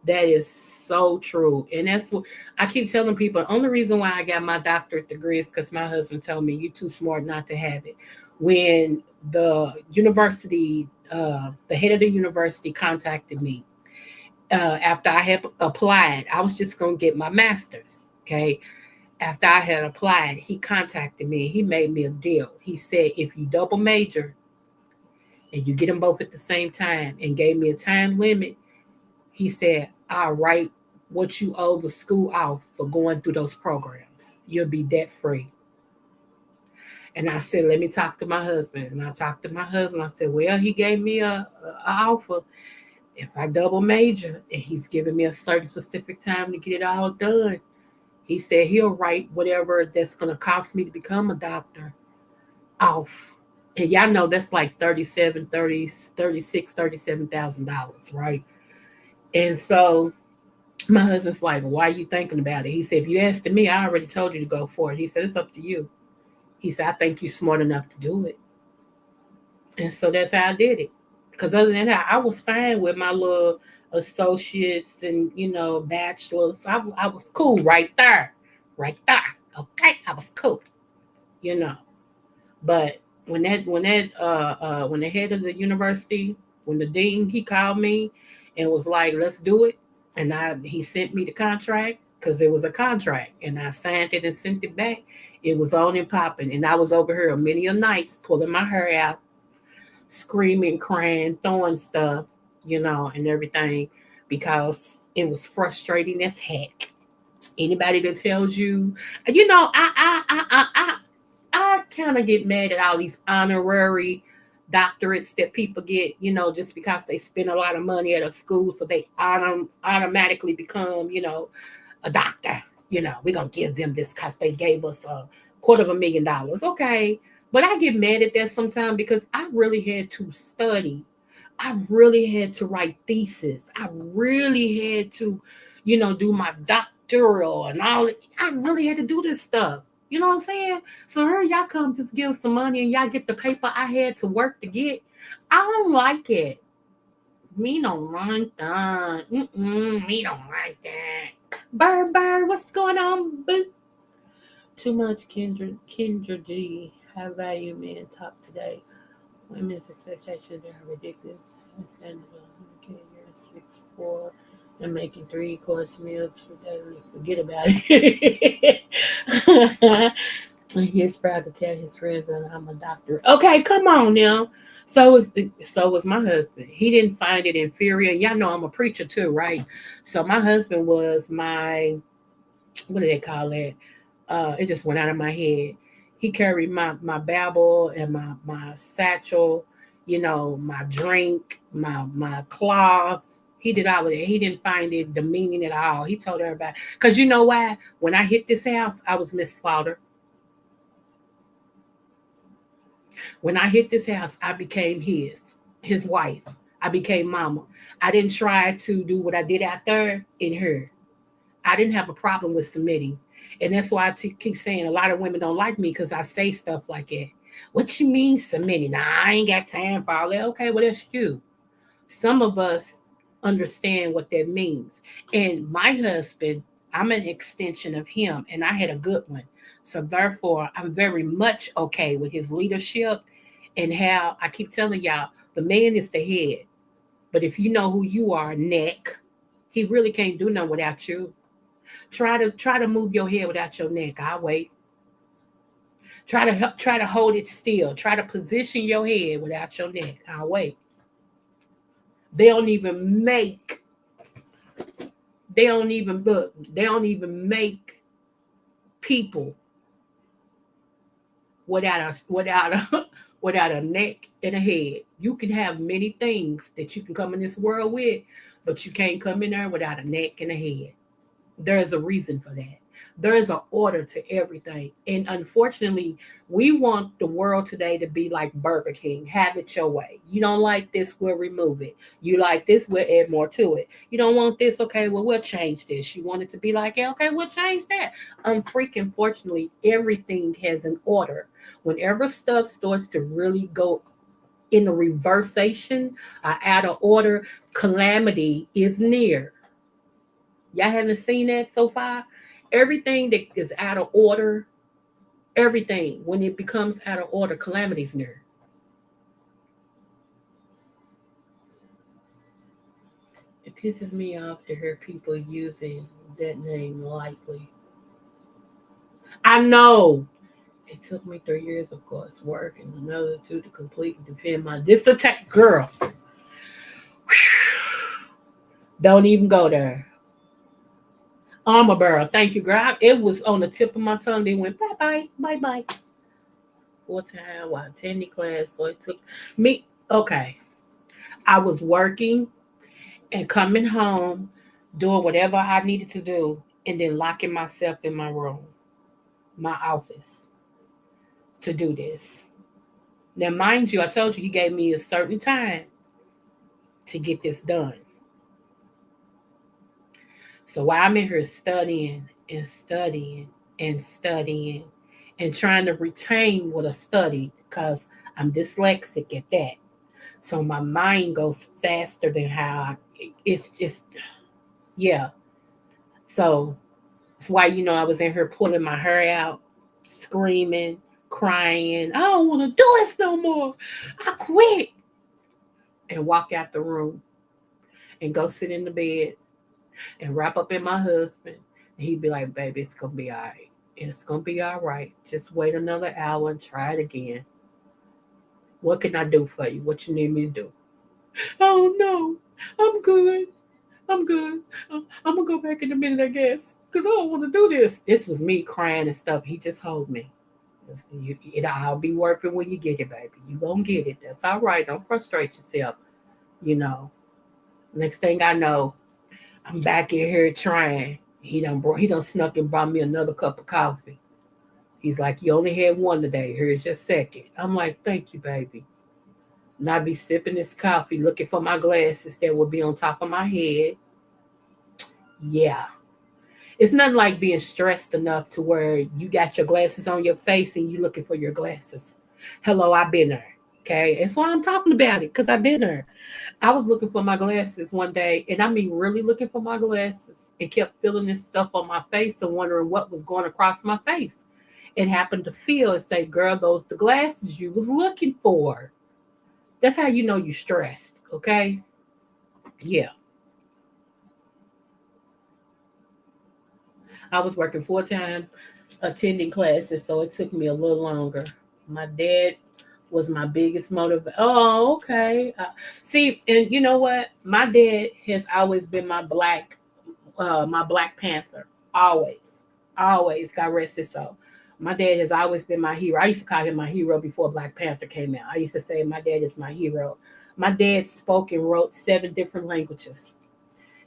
That is so true. And that's what I keep telling people. The only reason why I got my doctorate degree is because my husband told me you're too smart not to have it. When the university, the head of the university contacted me after I had applied, I was just going to get my master's. Okay. After I had applied, he contacted me. He made me a deal. He said, if you double major and you get them both at the same time, and gave me a time limit, he said, I'll write what you owe the school off for going through those programs. You'll be debt free. And I said, let me talk to my husband. And I talked to my husband. I said, well, he gave me a offer. If I double major and he's giving me a certain specific time to get it all done, he said he'll write whatever that's going to cost me to become a doctor off. And y'all know that's like 37, 30, 36, $37,000, right? And so my husband's like, why are you thinking about it? He said, if you asked me, I already told you to go for it. He said, it's up to you. He said, I think you're smart enough to do it. And so that's how I did it. Because other than that, I was fine with my little associates and, bachelors. I was cool right there. Right there. Okay. I was cool, you know. But when the head of the university, when the dean, he called me and was like, let's do it. And he sent me the contract because it was a contract, and I signed it and sent it back. It was on and popping, and I was over here many a nights pulling my hair out, screaming, crying, throwing stuff, and everything, because it was frustrating as heck. Anybody that tells you, I kind of get mad at all these honorary doctorates that people get, just because they spend a lot of money at a school, so they automatically become, a doctor. We're going to give them this because they gave us $250,000. Okay. But I get mad at that sometimes because I really had to study. I really had to write thesis. I really had to, do my doctoral and all. I really had to do this stuff. You know what I'm saying? So here y'all come just give some money and y'all get the paper I had to work to get. I don't like it. Me don't like that. Me don't like that. Bird, what's going on, boo? Too much Kendra G. High value men talk today. Women's expectations are ridiculous. You're 6'4" and making 3-course meals for daily. Forget about it. He's proud to tell his friends that I'm a doctor. Okay, come on now. So was my husband. He didn't find it inferior. Y'all know I'm a preacher too, right? So my husband was my, what do they call it? It just went out of my head. He carried my Bible and my satchel, my drink, my cloth. He did all of that. He didn't find it demeaning at all. He told everybody. Because you know why? When I hit this house, I was Miss Slaughter. When I hit this house, I became his wife. I became mama. I didn't try to do what I did out there in her. I didn't have a problem with submitting. And that's why keep saying a lot of women don't like me because I say stuff like that. What you mean submitting? Nah, I ain't got time for all that. Okay, well, that's you. Some of us understand what that means. And my husband, I'm an extension of him, and I had a good one. So therefore, I'm very much okay with his leadership and how I keep telling y'all, the man is the head. But if you know who you are, neck, he really can't do nothing without you. Try to move your head without your neck. I'll wait. Try to hold it still. Try to position your head without your neck. I'll wait. They don't even make They don't even look. They don't even make people without a without a neck and a head. You can have many things that you can come in this world with, but you can't come in there without a neck and a head. There's a reason for that. There is an order to everything. And unfortunately, we want the world today to be like Burger King. Have it your way. You don't like this, we'll remove it. You like this, we'll add more to it. You don't want this, okay, well, we'll change this. You want it to be like, yeah, okay, we'll change that. Freaking fortunately, everything has an order. Whenever stuff starts to really go in a reversation, out of order, calamity is near. Y'all haven't seen that so far? Everything that is out of order, everything, when it becomes out of order, calamity's near. It pisses me off to hear people using that name lightly. I know. It took me 3 years of course work and another two to complete and defend my dissertation. Girl, don't even go there. Armor bearer, thank you, girl. It was on the tip of my tongue. They went bye bye, bye bye. 4 times while attending class. So it took me, okay. I was working and coming home, doing whatever I needed to do, and then locking myself in my room, my office, to do this. Now, mind you, I told you he gave me a certain time to get this done. So while I'm in here studying and studying and studying and trying to retain what I studied, because I'm dyslexic at that. So my mind goes faster than it's just, yeah. So that's why, I was in here pulling my hair out, screaming, crying. I don't want to do this no more. I quit. And walk out the room and go sit in the bed and wrap up in my husband. And he'd be like, baby, it's going to be all right. It's going to be all right. Just wait another hour and try it again. What can I do for you? What you need me to do? Oh, no. I'm good. I'm good. I'm going to go back in a minute, I guess. Because I don't want to do this. This was me crying and stuff. He just hold me. I'll be working when you get it, baby. You going to get it. That's all right. Don't frustrate yourself. Next thing I know, I'm back in here trying. He done snuck and brought me another cup of coffee. He's like, you only had one today. Here's your second. I'm like, thank you, baby. And I be sipping this coffee, looking for my glasses that would be on top of my head. Yeah. It's nothing like being stressed enough to where you got your glasses on your face and you looking for your glasses. Hello, I've been there. Okay. That's why I'm talking about it, because I've been there. I was looking for my glasses one day, and I mean really looking for my glasses, and kept feeling this stuff on my face and wondering what was going across my face. It happened to feel and say, girl, those the glasses you was looking for. That's how you know you're stressed, okay? Yeah. I was working full-time attending classes, so it took me a little longer. My dad was my biggest motivator. Oh, okay. See, and you know what? My dad has always been my Black Panther. Always. God rest his soul. My dad has always been my hero. I used to call him my hero before Black Panther came out. I used to say my dad is my hero. My dad spoke and wrote 7 different languages.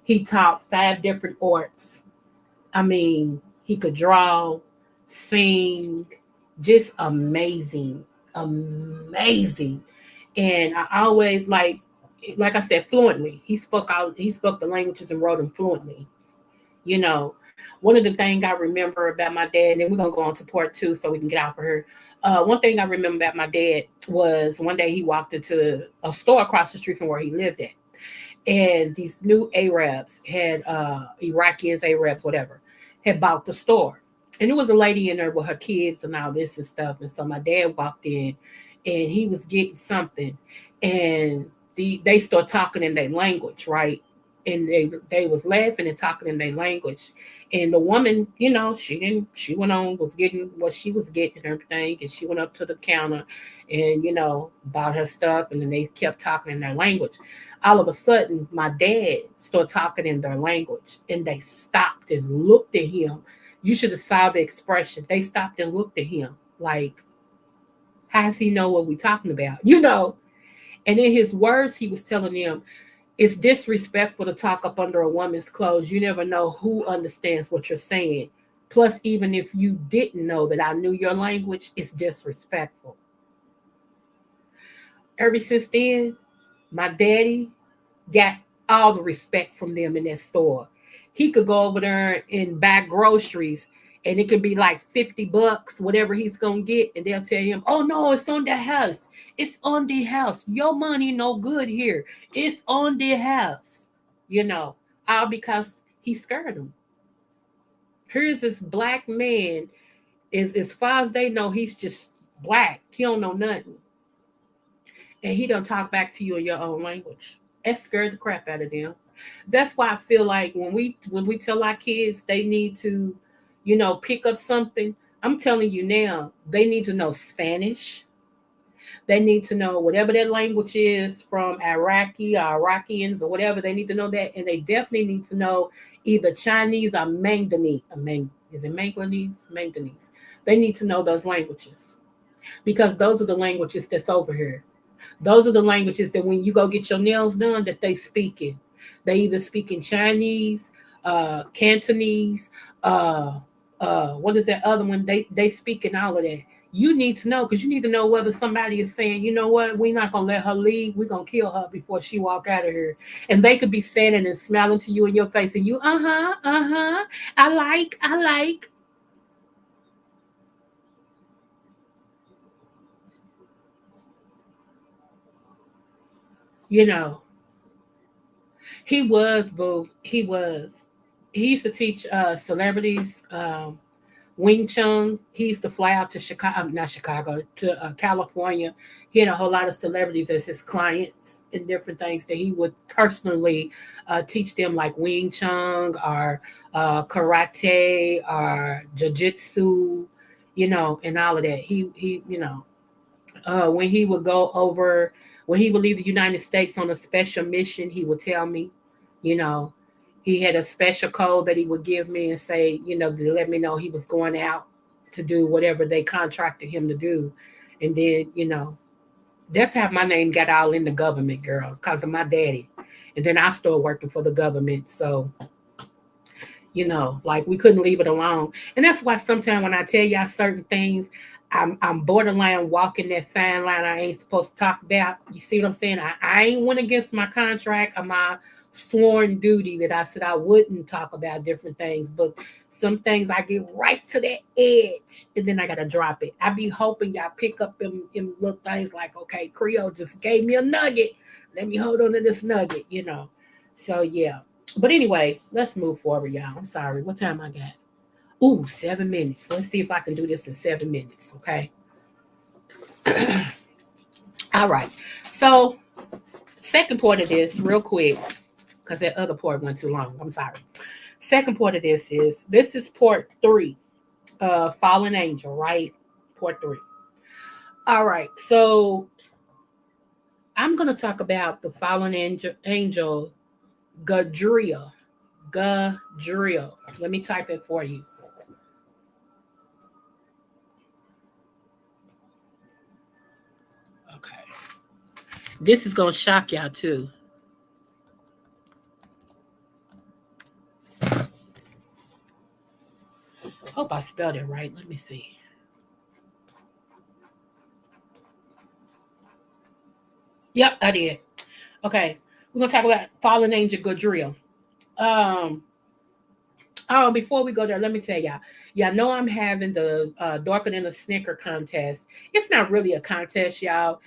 He taught 5 different arts. I mean, he could draw, sing, just amazing. And I always like I said, fluently. He spoke the languages and wrote them fluently. One of the things I remember about my dad, and then we're gonna go on to part 2 so we can get out of here. One thing I remember about my dad was one day he walked into a store across the street from where he lived at. And these new Arabs had Iraqis, Arabs, whatever, had bought the store. And there was a lady in there with her kids and all this and stuff. And so my dad walked in and he was getting something. And they start talking in their language, right? And they was laughing and talking in their language. And the woman, she went on, was getting what she was getting and everything. And she went up to the counter and, bought her stuff. And then they kept talking in their language. All of a sudden, my dad started talking in their language. And they stopped and looked at him. You should have saw the expression. They stopped and looked at him like, how does he know what we're talking about? And in his words, he was telling them, it's disrespectful to talk up under a woman's clothes. You never know who understands what you're saying. Plus, even if you didn't know that I knew your language, it's disrespectful. Ever since then, my daddy got all the respect from them in that store. He could go over there and buy groceries, and it could be like $50, whatever he's gonna get, and they'll tell him, "Oh no, it's on the house. It's on the house. Your money no good here. It's on the house." All because he scared them. Here's this black man. Is as far as they know, he's just black. He don't know nothing, and he don't talk back to you in your own language. That scared the crap out of them. That's why I feel like when we tell our kids they need to, pick up something, I'm telling you now, they need to know Spanish. They need to know whatever their language is from Iraqi or Iraqians or whatever. They need to know that. And they definitely need to know either Chinese or Manganese. Is it Manganese? Manganese. They need to know those languages because those are the languages that's over here. Those are the languages that when you go get your nails done, that they speak in. They either speak in Chinese, Cantonese, what is that other one? They speak in all of that. You need to know because you need to know whether somebody is saying, you know what, we're not gonna let her leave. We're gonna kill her before she walk out of here. And they could be standing and smiling to you in your face, and you, I like. He was, boo. He was. He used to teach celebrities Wing Chun. He used to fly out to Chicago, not Chicago, to California. He had a whole lot of celebrities as his clients and different things that he would personally teach them, like Wing Chun or karate or jiu-jitsu, and all of that. He when he would go over, when he would leave the United States on a special mission, he would tell me, you know, he had a special code that he would give me and say, to let me know he was going out to do whatever they contracted him to do. And then, that's how my name got all in the government, girl, because of my daddy. And then I started working for the government. So, like we couldn't leave it alone. And that's why sometimes when I tell y'all certain things, I'm borderline walking that fine line I ain't supposed to talk about. You see what I'm saying? I ain't went against my contract or my sworn duty that I said I wouldn't talk about different things. But some things I get right to that edge and then I got to drop it. I be hoping y'all pick up them little things like, okay, Creole just gave me a nugget. Let me hold on to this nugget, So, yeah. But anyway, let's move forward, y'all. I'm sorry. What time I got? Ooh, 7 minutes. Let's see if I can do this in 7 minutes, okay? All right. So, second part of this, real quick, because that other part went too long. I'm sorry. Second part of this is part 3, Fallen Angel, right? Part 3. All right. So, I'm going to talk about the Fallen Angel Gadriel. Gadriel. Let me type it for you. Okay. This is going to shock y'all too. Hope I spelled it right. Let me see. Yep, I did. Okay. We're going to talk about Fallen Angel Gadriel. Before we go there, let me tell y'all know I'm having the Darker Than a Snicker contest. It's not really a contest, y'all.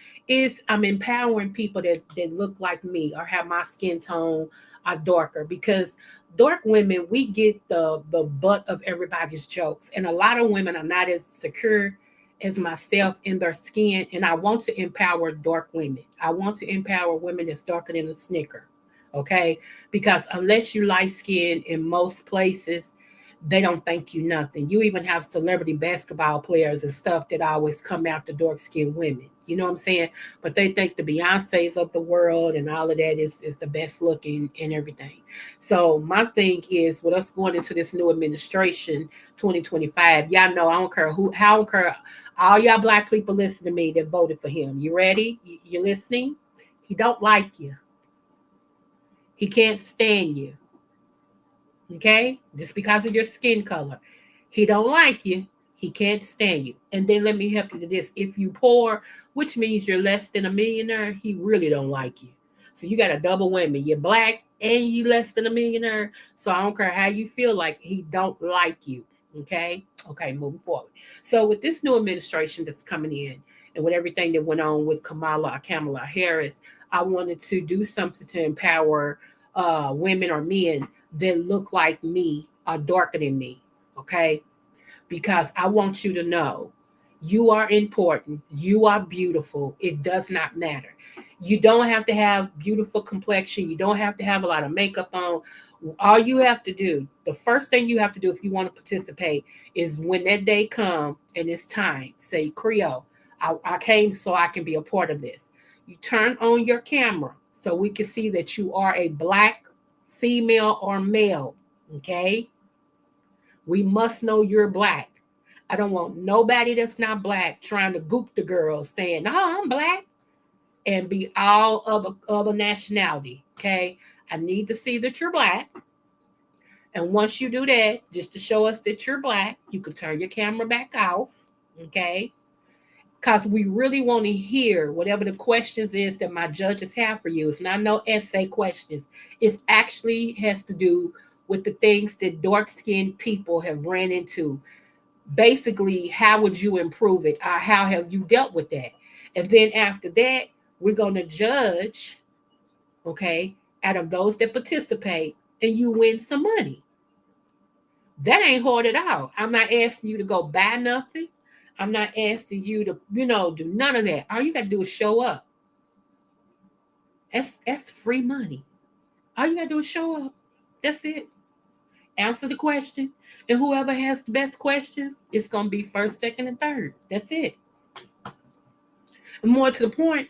I'm empowering people that look like me or have my skin tone are darker, because dark women, we get the butt of everybody's jokes. And a lot of women are not as secure as myself in their skin. And I want to empower dark women. I want to empower women that's darker than a Snicker. Okay, because unless you light skin in most places, they don't think you nothing. You even have celebrity basketball players and stuff that always come after dark skinned women. You know what I'm saying? But they think the Beyoncés of the world and all of that is the best looking and everything. So my thing is with us going into this new administration, 2025, y'all know I don't care who, how I don't care. All y'all black people listen to me that voted for him. You ready? You listening? He don't like you. He can't stand you. Okay? Just because of your skin color. He don't like you. He can't stand you. And then let me help you to this. If you poor, which means you're less than a millionaire, he really don't like you. So you got a double whammy. You're black and you less than a millionaire. So I don't care how you feel like he don't like you. Okay? Okay, moving forward. So with this new administration that's coming in and with everything that went on with Kamala Harris, I wanted to do something to empower women or men that look like me or darker than me. Okay? Because I want you to know you are important. You are beautiful. It does not matter. You don't have to have beautiful complexion. You don't have to have a lot of makeup on. All you have to do, the first thing you have to do if you want to participate is when that day comes and it's time, say, Creole, I came so I can be a part of this. You turn on your camera so we can see that you are a black female or male. Okay? We must know you're black. I don't want nobody that's not black trying to goop the girls saying, "Oh, I'm black," and be all of other nationality. Okay, I need to see that you're black. And once you do that, just to show us that you're black, you can turn your camera back off. Okay, because we really want to hear whatever the questions is that my judges have for you. It's not no essay questions. It actually has to do with the things that dark-skinned people have ran into. Basically, how would you improve it? Or how have you dealt with that? And then after that, we're going to judge, okay, out of those that participate, and you win some money. That ain't hard at all. I'm not asking you to go buy nothing. I'm not asking you to, do none of that. All you got to do is show up. That's free money. All you got to do is show up. That's it. Answer the question. And whoever has the best questions, it's going to be first, second, and third. That's it. And more to the point,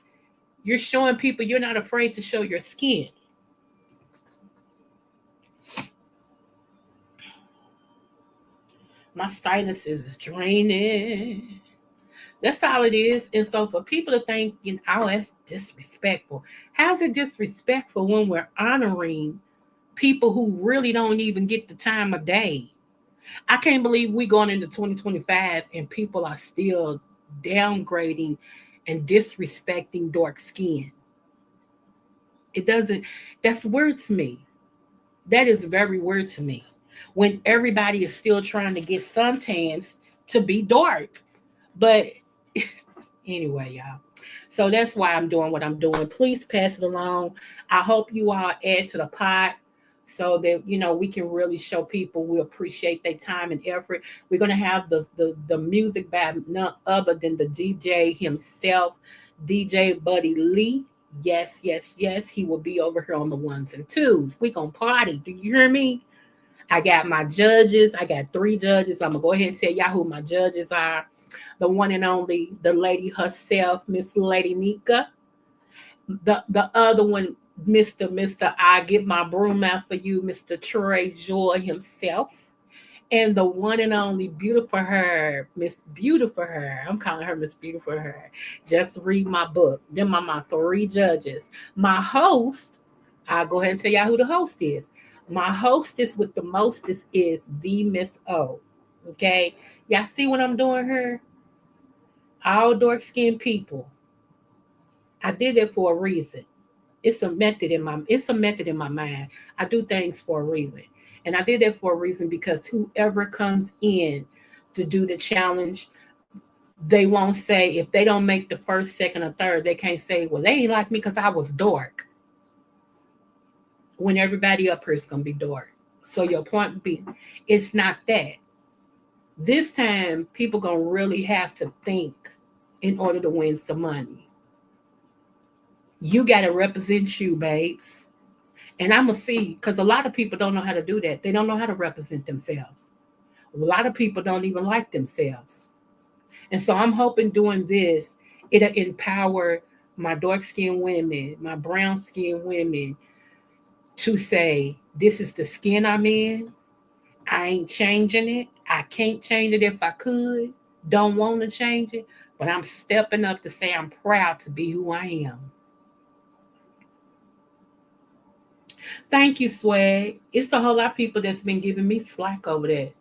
you're showing people you're not afraid to show your skin. My sinuses is draining. That's all it is. And so for people to think, oh, that's disrespectful. How's it disrespectful when we're honoring people who really don't even get the time of day? I can't believe we're going into 2025 and people are still downgrading and disrespecting dark skin. It doesn't, that's weird to me. That is very weird to me. When everybody is still trying to get suntans to be dark. But anyway, y'all. So that's why I'm doing what I'm doing. Please pass it along. I hope you all add to the pot so that we can really show people we appreciate their time and effort. We're gonna have the music by none other than the DJ himself, DJ Buddy Lee. Yes, yes, yes. He will be over here on the ones and twos. We gonna party. Do you hear me? I got my judges. I got 3 judges. I'm gonna go ahead and tell y'all who my judges are. The one and only, the lady herself, Miss Lady Nika. The other one, Mr. I get my broom out for you, Mr. Troy Joy himself. And the one and only Beautiful Her, Miss Beautiful Her. I'm calling her Miss Beautiful Her. Just read my book. Them are my 3 judges. My host, I'll go ahead and tell y'all who the host is. My hostess with the mostest is the Miss O. Okay? Y'all see what I'm doing here? All dark-skinned people. I did it for a reason. It's a method in my mind. I do things for a reason. And I did that for a reason because whoever comes in to do the challenge, they won't say, if they don't make the first, second, or third, they can't say, well, they ain't like me because I was dark. When everybody up here is going to be dark. So your point being, it's not that. This time, people going to really have to think in order to win some money. You got to represent you, babes. And I'm going to see, because a lot of people don't know how to do that. They don't know how to represent themselves. A lot of people don't even like themselves. And so I'm hoping doing this, it'll empower my dark skinned women, my brown skinned women to say, this is the skin I'm in. I ain't changing it. I can't change it if I could. Don't want to change it. But I'm stepping up to say I'm proud to be who I am. Thank you, Swag. It's a whole lot of people that's been giving me slack over that.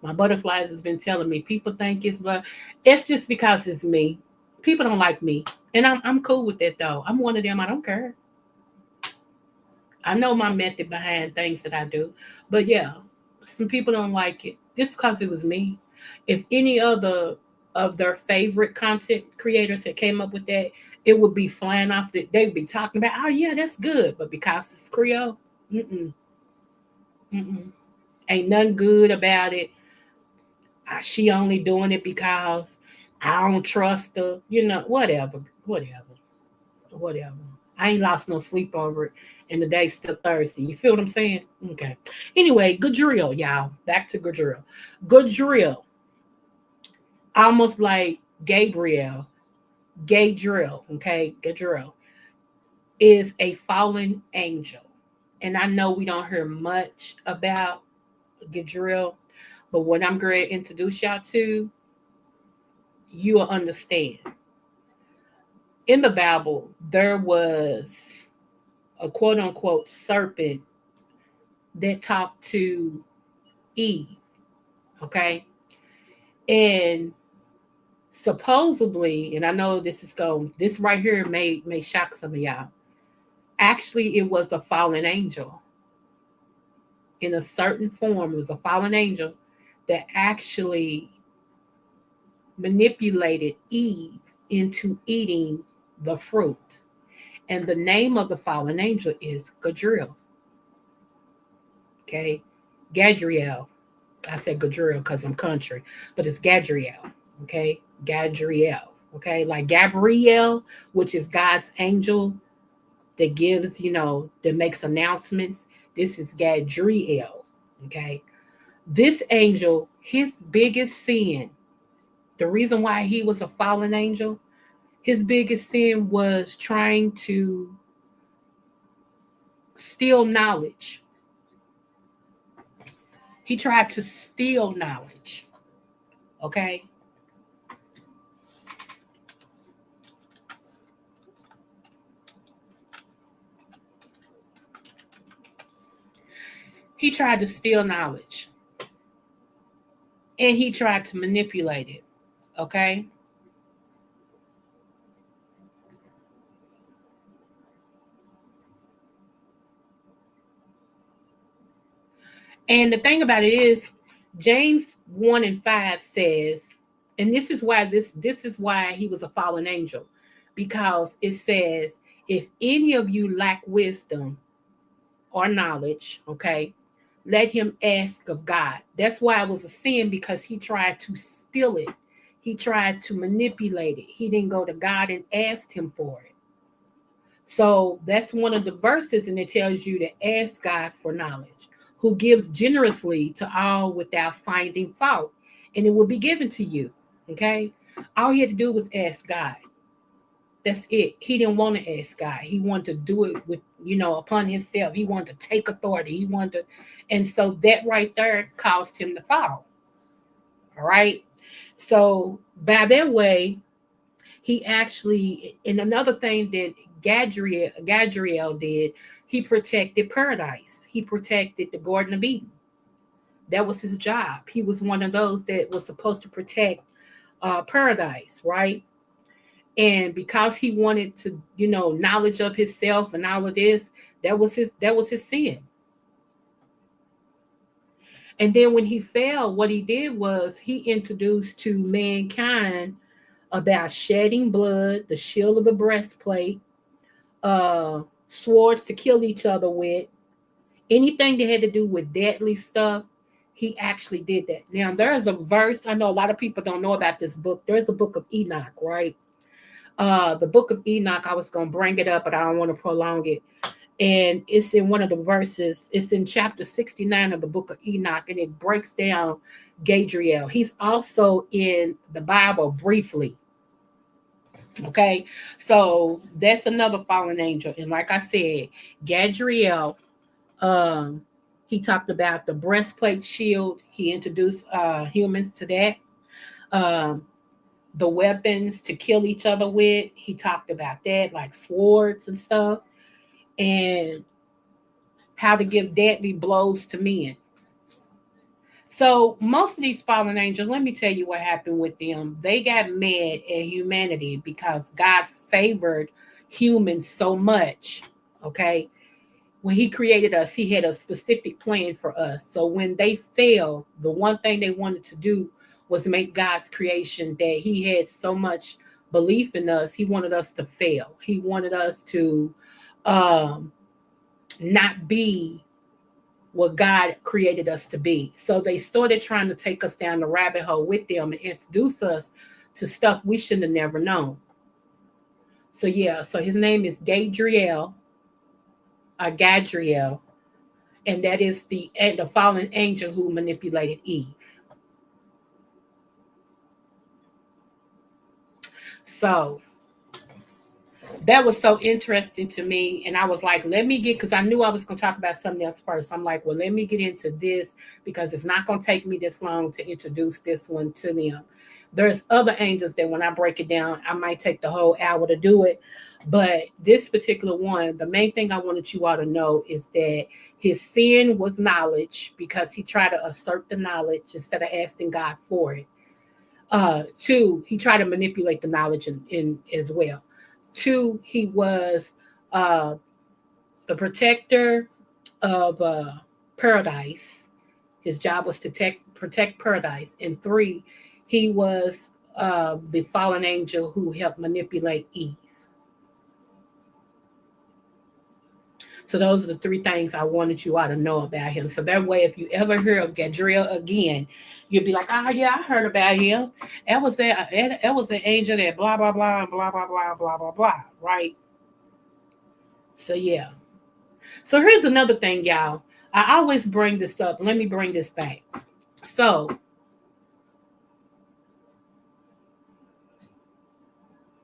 My butterflies has been telling me people think but it's just because it's me. People don't like me. And I'm cool with that though. I'm one of them. I don't care. I know my method behind things that I do. But yeah, some people don't like it. Just because it was me. If any other of their favorite content creators that came up with that, it would be flying off. They'd be talking about, oh yeah, that's good. But because it's Creole, mm-mm, mm-mm. Ain't nothing good about it. She only doing it because I don't trust her. Whatever, whatever. I ain't lost no sleep over it, and the day's still Thursday. You feel what I'm saying? Okay. Anyway, good drill, y'all. Back to good drill. Good drill. Almost like Gabriel. Gay drill. Okay, Gadriel is a fallen angel, and I know we don't hear much about Gadriel, but what I'm going to introduce y'all to, you will understand. In the Bible, there was a quote unquote serpent that talked to Eve, okay? And supposedly, and I know this right here may shock some of y'all. Actually, it was a fallen angel. In a certain form, it was a fallen angel that actually manipulated Eve into eating the fruit. And the name of the fallen angel is Gadriel. Okay. Gadriel. I said Gadriel because I'm country, but it's Gadriel. Okay. Gadriel. Okay. Like Gabrielle, which is God's angel that gives, that makes announcements. This is Gadriel. Okay. This angel, his biggest sin, the reason why he was a fallen angel, his biggest sin was trying to steal knowledge. He tried to steal knowledge. Okay. He tried to steal knowledge. And he tried to manipulate it. Okay. And the thing about it is, James 1 and 5 says, and this is why he was a fallen angel, because it says, if any of you lack wisdom or knowledge, okay, let him ask of God. That's why it was a sin, because he tried to steal it. He tried to manipulate it. He didn't go to God and ask him for it. So that's one of the verses, and it tells you to ask God for knowledge, who gives generously to all without finding fault, and it will be given to you. Okay? All he had to do was ask God. That's it. He didn't want to ask God. He wanted to do it with, upon himself. He wanted to take authority. And so that right there caused him to fall. All right. So by that way, he actually, and another thing that Gadriel did, he protected paradise. He protected the Garden of Eden. That was his job. He was one of those that was supposed to protect paradise, right? And because he wanted to, knowledge of himself and all of this, that was his sin. And then when he fell, what he did was he introduced to mankind about shedding blood, the shield of the breastplate, swords to kill each other with, anything that had to do with deadly stuff. He actually did that. Now, there's a verse, I know a lot of people don't know about this book. There's a book of Enoch, right? The book of Enoch, I was going to bring it up, but I don't want to prolong it. And it's in one of the verses. It's in chapter 69 of the book of Enoch, and it breaks down Gadriel. He's also in the Bible briefly. Okay, so that's another fallen angel. And like I said, Gadriel, um, he talked about the breastplate shield. He introduced humans to that. Um, the weapons to kill each other with. He talked about that, like swords and stuff, and how to give deadly blows to men. So most of these fallen angels, let me tell you what happened with them. They got mad at humanity because God favored humans so much. Okay. When he created us, he had a specific plan for us. So when they fell, the one thing they wanted to do was make God's creation that he had so much belief in us. He wanted us to fail. He wanted us to um, not be what God created us to be. So they started trying to take us down the rabbit hole with them and introduce us to stuff we shouldn't have never known. So yeah, so his name is Gadriel, and that is the fallen angel who manipulated Eve. So that was so interesting to me. And I was like, let me get, because I knew I was going to talk about something else first. I'm like, well, let me get into this because it's not going to take me this long to introduce this one to them. There's other angels that when I break it down, I might take the whole hour to do it. But this particular one, the main thing I wanted you all to know is that his sin was knowledge because he tried to assert the knowledge instead of asking God for it. Two, he tried to manipulate the knowledge in as well. Two, he was uh, the protector of paradise. His job was to protect paradise. And three, he was the fallen angel who helped manipulate Eve. So those are the three things I wanted you all to know about him. So that way, if you ever hear of Gadriel again, you'll be like, oh yeah, I heard about him. That was an angel that blah blah blah blah blah blah blah blah blah. Right. So yeah. So here's another thing, y'all. I always bring this up. Let me bring this back. So,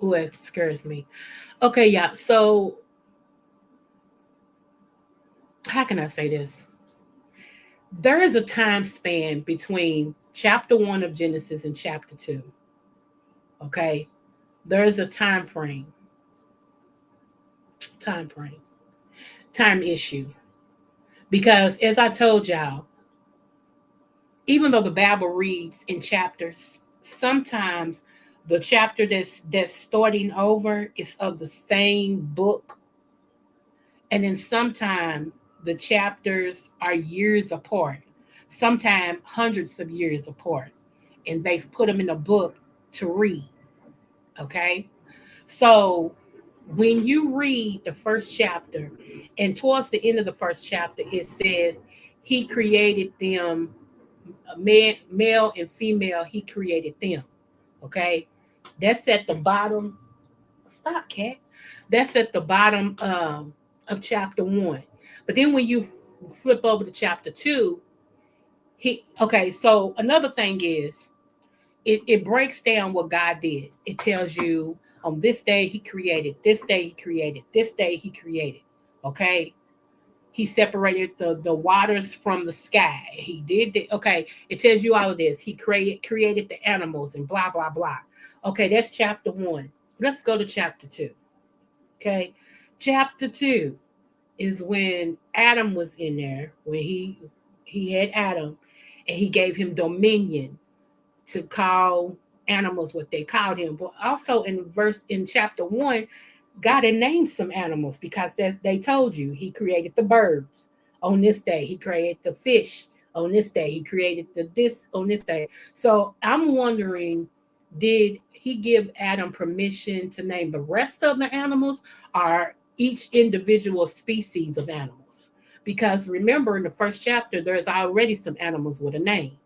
ooh, it scares me. Okay, yeah. So how can I say this? There is a time span between chapter 1 of Genesis and chapter 2. Okay? There is a time frame. Time issue. Because as I told y'all, even though the Bible reads in chapters, sometimes the chapter that's starting over is of the same book. And then sometimes the chapters are years apart, sometimes hundreds of years apart. And they've put them in a book to read. Okay. So when you read the first chapter, and towards the end of the first chapter, it says he created them, male and female, he created them. Okay. That's at the bottom. Stop, cat. That's at the bottom of chapter 1. But then when you flip over to chapter 2, so another thing is it breaks down what God did. It tells you on this day he created, this day he created, this day he created. Okay. He separated the waters from the sky. He did the, okay. It tells you all of this. He created the animals and blah, blah, blah. Okay. That's chapter 1. Let's go to chapter 2. Okay. Chapter 2 is when Adam was in there, when he had Adam and he gave him dominion to call animals what they called him. But also in chapter 1, God had named some animals because they told you he created the birds on this day, he created the fish on this day, he created the this on this day. So I'm wondering, did he give Adam permission to name the rest of the animals or each individual species of animals? Because remember, in the first chapter, there's already some animals with a name.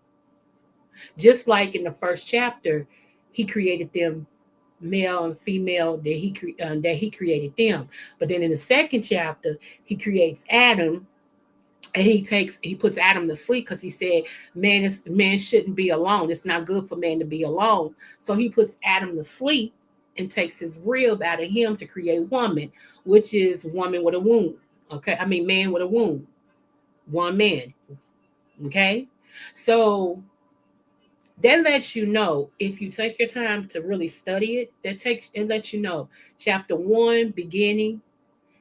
Just like in the first chapter, he created them male and female that he created them. But then in the second chapter, he creates Adam, and he puts Adam to sleep because he said man shouldn't be alone. It's not good for man to be alone. So he puts Adam to sleep and takes his rib out of him to create woman, which is woman with a womb. Okay, I mean man with a womb, one man. Okay, so that lets you know, if you take your time to really study it, it lets you know chapter one beginning,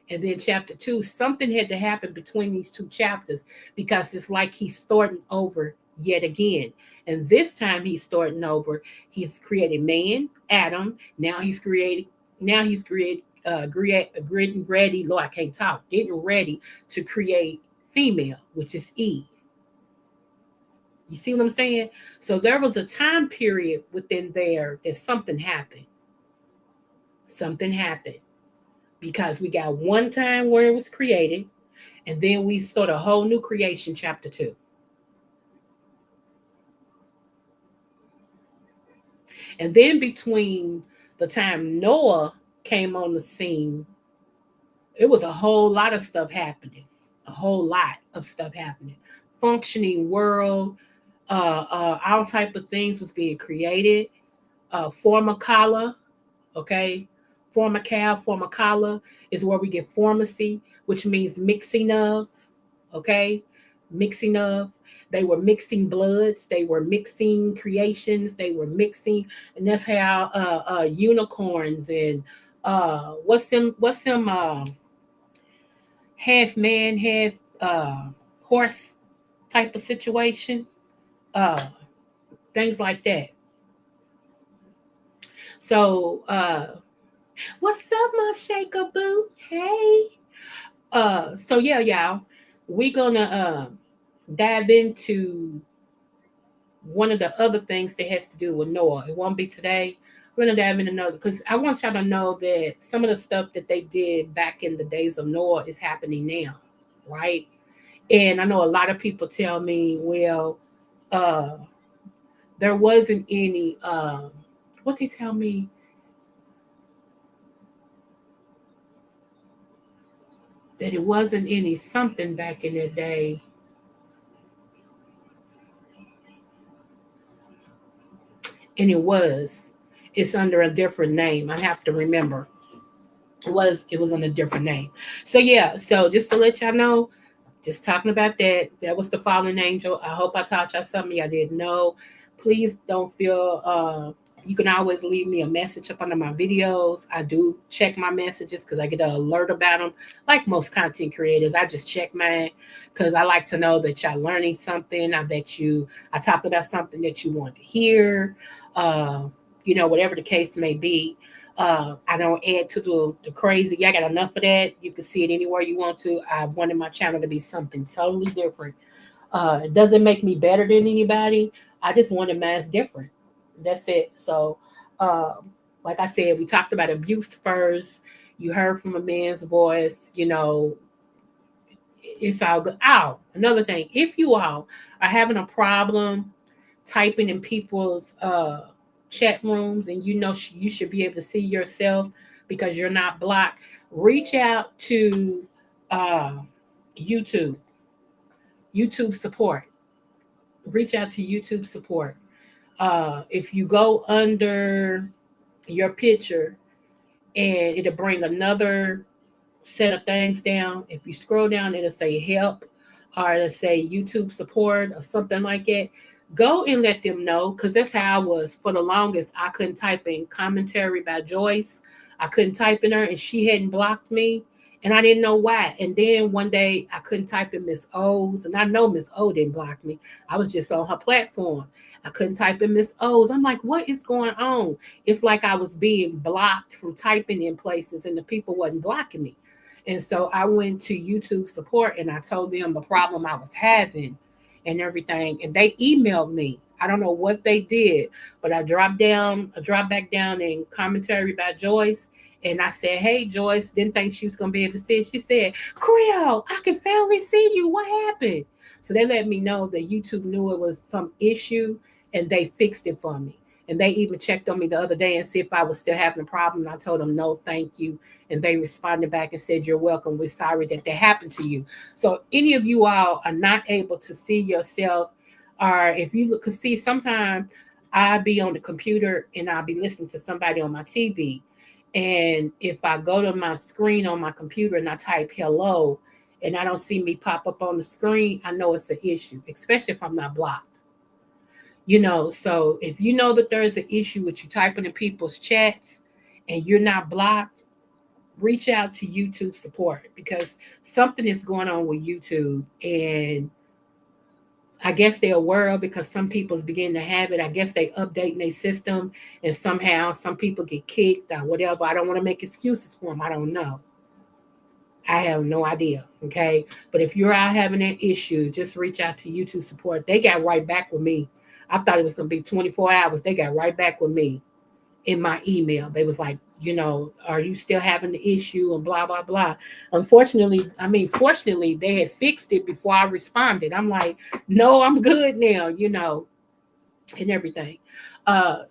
and then chapter two, something had to happen between these two chapters, because it's like he's starting over yet again. And this time he's starting over. He's created man, Adam. Getting ready. Lord, I can't talk. Getting ready to create female, which is Eve. You see what I'm saying? So there was a time period within there that something happened. Something happened because we got one time where it was created, and then we start a whole new creation, chapter two. And then between the time Noah came on the scene, it was a whole lot of stuff happening. A whole lot of stuff happening. Functioning world, all type of things was being created. Formicala, okay, formicala is where we get pharmacy, which means mixing of, okay, mixing of. They were mixing bloods, they were mixing creations, they were mixing, and that's how unicorns and what's them half man, half horse type of situation, uh, things like that. So what's up, my shaker boo? Hey. So yeah, y'all, we're gonna dive into one of the other things that has to do with Noah. It won't be today. We're gonna dive into another, because I want y'all to know that some of the stuff that they did back in the days of Noah is happening now, right? And I know a lot of people tell me, well, uh, there wasn't any. What they tell me, that it wasn't any something back in the day. And it was. It's under a different name. I have to remember. It was on a different name. So yeah, so just to let y'all know, just talking about that. That was the fallen angel. I hope I taught y'all something y'all didn't know. Please don't feel you can always leave me a message up under my videos. I do check my messages because I get an alert about them. Like most content creators, I just check mine because I like to know that y'all learning something. I talk about something that you want to hear. Uh, whatever the case may be. I don't add to the crazy. Y'all got enough of that. You can see it anywhere you want to. I wanted my channel to be something totally different. It doesn't make me better than anybody. I just wanted mine different. That's it. So, like I said, we talked about abuse first. You heard from a man's voice. It's all good. Oh, another thing. If you all are having a problem typing in people's chat rooms, and you should be able to see yourself because you're not blocked, reach out to uh, youtube youtube support. Reach out to youtube support. If you go under your picture, and it'll bring another set of things down. If you scroll down, it'll say help, or it'll say YouTube support or something like that. Go and let them know, because that's how I was for the longest. I couldn't type in commentary by Joyce. I couldn't type in her, and she hadn't blocked me, and I didn't know why. And then one day I couldn't type in Miss O's, and I know Miss O didn't block me. I was just on her platform. I couldn't type in Miss O's. I'm like, what is going on? It's like I was being blocked from typing in places, and the people wasn't blocking me. And so I went to YouTube support, and I told them the problem I was having and everything. And they emailed me. I don't know what they did, but I dropped back down in commentary by Joyce. And I said, hey, Joyce, didn't think she was going to be able to see it. She said, Creole, I can finally see you. What happened? So they let me know that YouTube knew it was some issue, and they fixed it for me. And they even checked on me the other day and see if I was still having a problem. And I told them, no, thank you. And they responded back and said, you're welcome. We're sorry that happened to you. So any of you all are not able to see yourself, or if you could see, sometimes I'll be on the computer and I'll be listening to somebody on my TV. And if I go to my screen on my computer and I type hello and I don't see me pop up on the screen, I know it's an issue, especially if I'm not blocked. So if you know that there is an issue with you typing in people's chats and you're not blocked, reach out to YouTube support, because something is going on with YouTube. And I guess they're aware of, because some people's beginning to have it. I guess they updating their system, and somehow some people get kicked or whatever. I don't want to make excuses for them. I don't know. I have no idea. Okay. But if you're out having that issue, just reach out to YouTube support. They got right back with me. I thought it was going to be 24 hours. They got right back with me in my email. They was like, are you still having the issue and blah, blah, blah. Fortunately, they had fixed it before I responded. I'm like, no, I'm good now, and everything.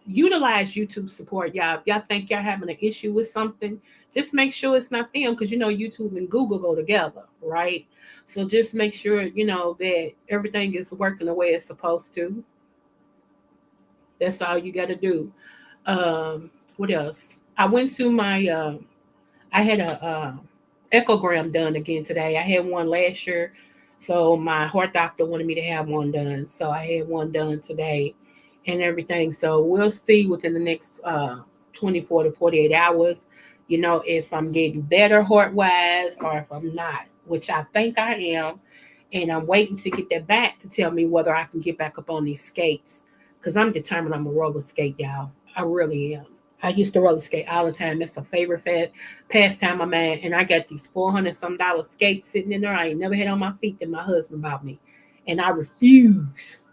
Utilize YouTube support, y'all. If y'all think y'all having an issue with something, just make sure it's not them, because YouTube and Google go together, right? So just make sure that everything is working the way it's supposed to. That's all you got to do. What else? I went to my I had a echogram done again today. I had one last year, so my heart doctor wanted me to have one done, so I had one done today and everything. So we'll see within the next 24 to 48 hours, if I'm getting better heart wise or if I'm not, which I think I am. And I'm waiting to get that back to tell me whether I can get back up on these skates, because I'm determined I'm a roller skate, y'all. I really am. I used to roller skate all the time. It's a favorite pastime of mine. And I got these $400 some skates sitting in there. I ain't never had on my feet that my husband bought me. And I refuse,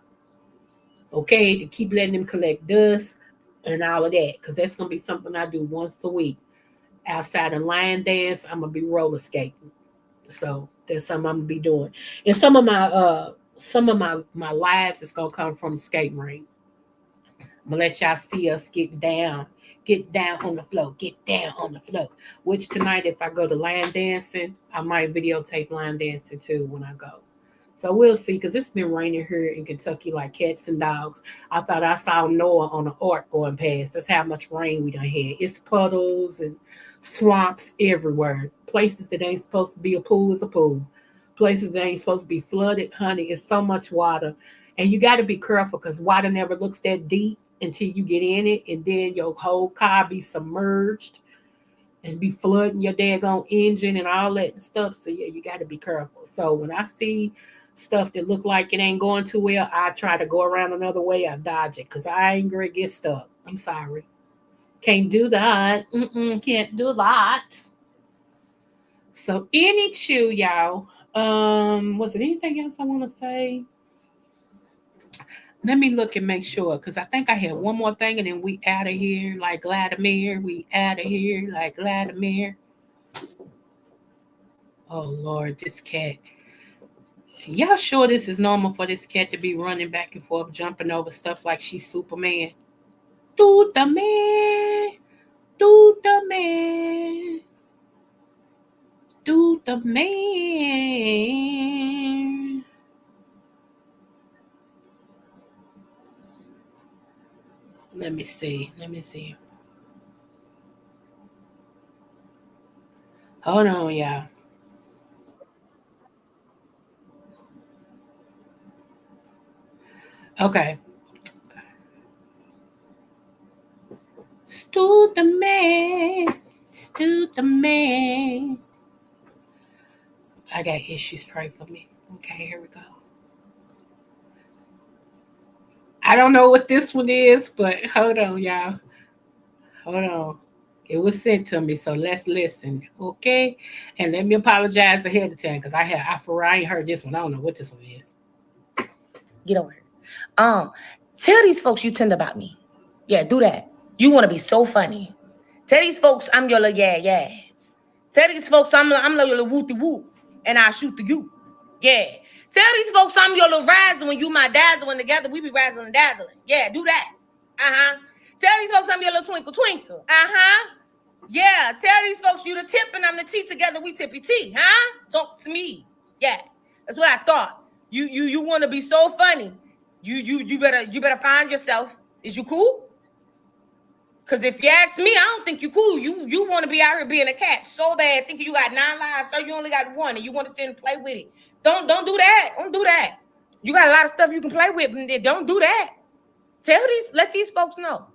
okay, to keep letting them collect dust and all of that, because that's going to be something I do once a week. Outside of line dance, I'm going to be roller skating. So that's something I'm going to be doing. And some of my lives is going to come from the skating rink. I'm going to let y'all see us get down on the floor, get down on the floor. Which tonight, if I go to line dancing, I might videotape line dancing too when I go. So we'll see, because it's been raining here in Kentucky like cats and dogs. I thought I saw Noah on an ark going past. That's how much rain we done had. It's puddles and swamps everywhere. Places that ain't supposed to be a pool is a pool. Places that ain't supposed to be flooded, honey, it's so much water. And you got to be careful, because water never looks that deep until you get in it, and then your whole car be submerged and be flooding your daggone engine and all that stuff. So yeah, you got to be careful. So when I see stuff that look like it ain't going too well, I try to go around another way. I dodge it, because I ain't gonna get stuck. I'm sorry, can't do that. Can't do that. So any chew, y'all. Was there anything else I want to say? Let me look and make sure, because I think I had one more thing, and then we out of here like Vladimir. We out of here like Vladimir. Oh, Lord, this cat. Y'all sure this is normal for this cat to be running back and forth, jumping over stuff like she's Superman? Do the man. Do the man. Do the man. Let me see. Hold on, y'all. Okay. Stu the man. Stu the man. I got issues. Pray for me. Okay, here we go. I don't know what this one is, but hold on, y'all. Hold on. It was sent to me, so let's listen, okay? And let me apologize ahead of time, because I ain't heard this one. I don't know what this one is. Get over here. Tell these folks you tender about me. Yeah, do that. You want to be so funny. Tell these folks I'm your little yeah. Tell these folks I'm your little wooty woo, and I shoot the you. Yeah. Tell these folks I'm your little razzle when you my dazzle, when together we be razzling and dazzling. Yeah, do that. Tell these folks I'm your little twinkle twinkle. Yeah, tell these folks you the tip and I'm the T. Together we tippy T, huh? Talk to me. Yeah, that's what I thought. You want to be so funny. You better find yourself. Is you cool? Because if you ask me, I don't think you cool. You want to be out here being a cat so bad, thinking you got 9 lives, so you only got 1, and you want to sit and play with it. Don't do that. Don't do that. You got a lot of stuff you can play with, and don't do that. Let these folks know.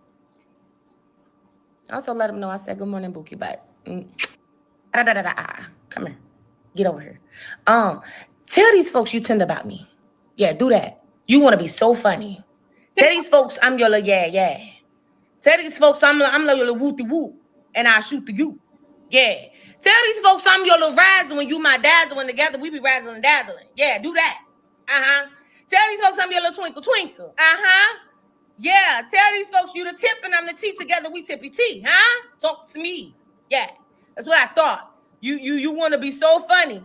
Also let them know I said good morning, Bookie, but come here. Get over here. Tell these folks you tender about me. Yeah, do that. You want to be so funny. Tell these folks I'm your little yeah. Tell these folks I'm your little wooty woo, and I shoot the you. Yeah. Tell these folks I'm your little razzle when you my dazzle, and together we be razzling and dazzling. Yeah, do that. Tell these folks I'm your little twinkle twinkle. Yeah, tell these folks you the tip and I'm the T. Together we tippy T, huh? Talk to me. Yeah, that's what I thought. You want to be so funny.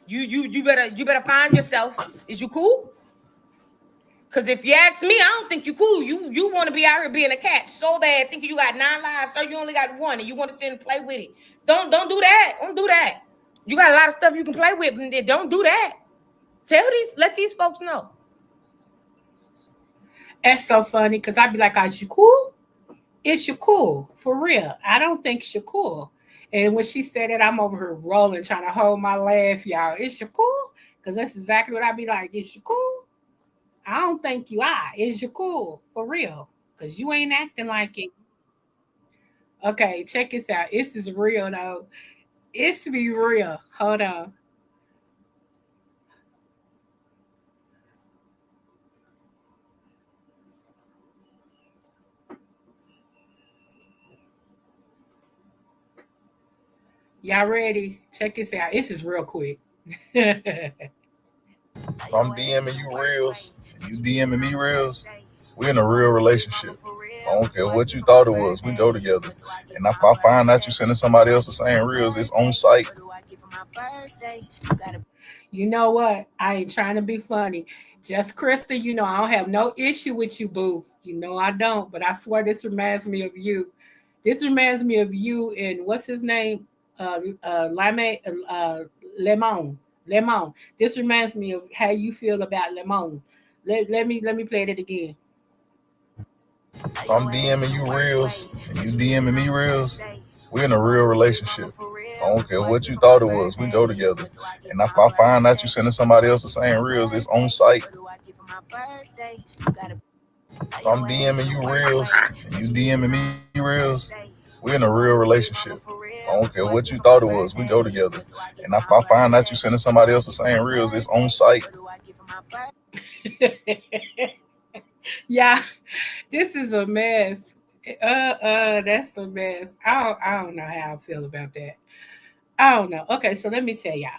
You better find yourself. Is you cool? Because if you ask me, I don't think you cool. You want to be out here being a cat so bad, thinking you got 9 lives, so you only got 1, and you want to sit and play with it. Don't do that. Don't do that. You got a lot of stuff you can play with, and don't do that. Let these folks know. That's so funny because I'd be like, is you cool? Is you cool? For real. I don't think she's cool. And when she said it, I'm over here rolling, trying to hold my laugh, y'all. Is you cool? Because that's exactly what I'd be like. Is you cool? I don't think you are. Is you cool? For real. Because you ain't acting like it. Okay, check this out. This is real, though. It's to be real. Hold on. Y'all ready? Check this out. This is real quick. If I'm DMing you reels, you DMing me reels, we're in a real relationship. I don't care what you thought it was. We go together. And if I find out you sending somebody else the same reels, it's on site. You know what? I ain't trying to be funny. Just Krista, you know, I don't have no issue with you, boo. You know I don't, but I swear this reminds me of you. This reminds me of you and what's his name? Lemon. Lemon. This reminds me of how you feel about Lemon. Let me play it again. If I'm DMing you reels and you DMing me reels, we're in a real relationship. I don't care what you thought it was. We go together. And if I find out you sending somebody else the same reels, it's on site. If I'm DMing you reels and you DMing me reels, we're in a real relationship. I don't care what you thought it was. We go together. And if I find out you sending somebody else the same reels, it's on site. Yeah, this is a mess. That's a mess. I don't know how I feel about that. I don't know. Okay, so let me tell y'all.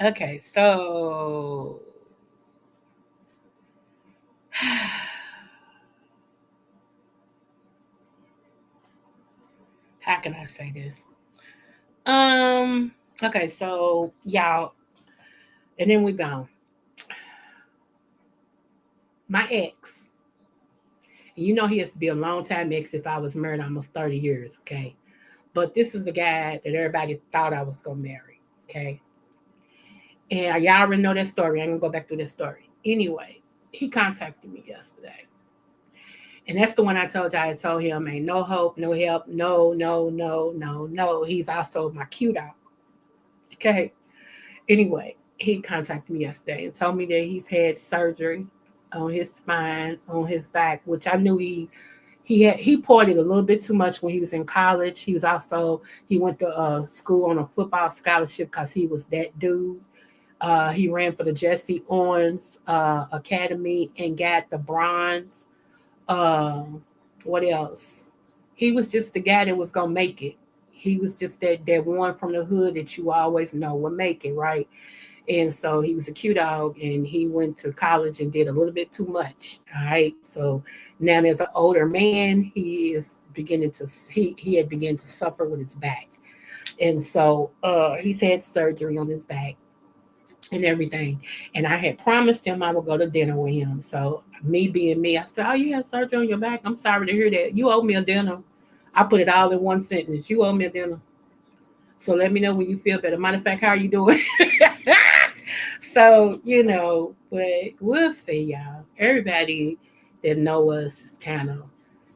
Okay, so how can I say this? Okay, so y'all, and then we gone. My ex, you know he has to be a long time ex if I was married almost 30 years, okay? But this is the guy that everybody thought I was gonna marry, okay? And y'all already know that story. I'm gonna go back to that story. Anyway, he contacted me yesterday. And that's the one I told you. I told him ain't no hope, no help, no. He's also my cute dog. Okay. Anyway, he contacted me yesterday and told me that he's had surgery on his spine, on his back, which I knew he partied a little bit too much when he was in college. He went to school on a football scholarship because he was that dude. He ran for the Jesse Owens Academy and got the bronze. What else? He was just the guy that was gonna make it. He was just that one from the hood that you always know will make it, right? And so he was a cute dog, and he went to college and did a little bit too much. All right. So now as an older man, he had begun to suffer with his back. And so he's had surgery on his back. and everything. And I had promised him I would go to dinner with him. So me being me, I said, "Oh, you have surgery on your back. I'm sorry to hear that. You owe me a dinner." I put it all in one sentence. You owe me a dinner. So let me know when you feel better. Matter of fact, how are you doing? So, but we'll see, y'all. Everybody that know us is kind of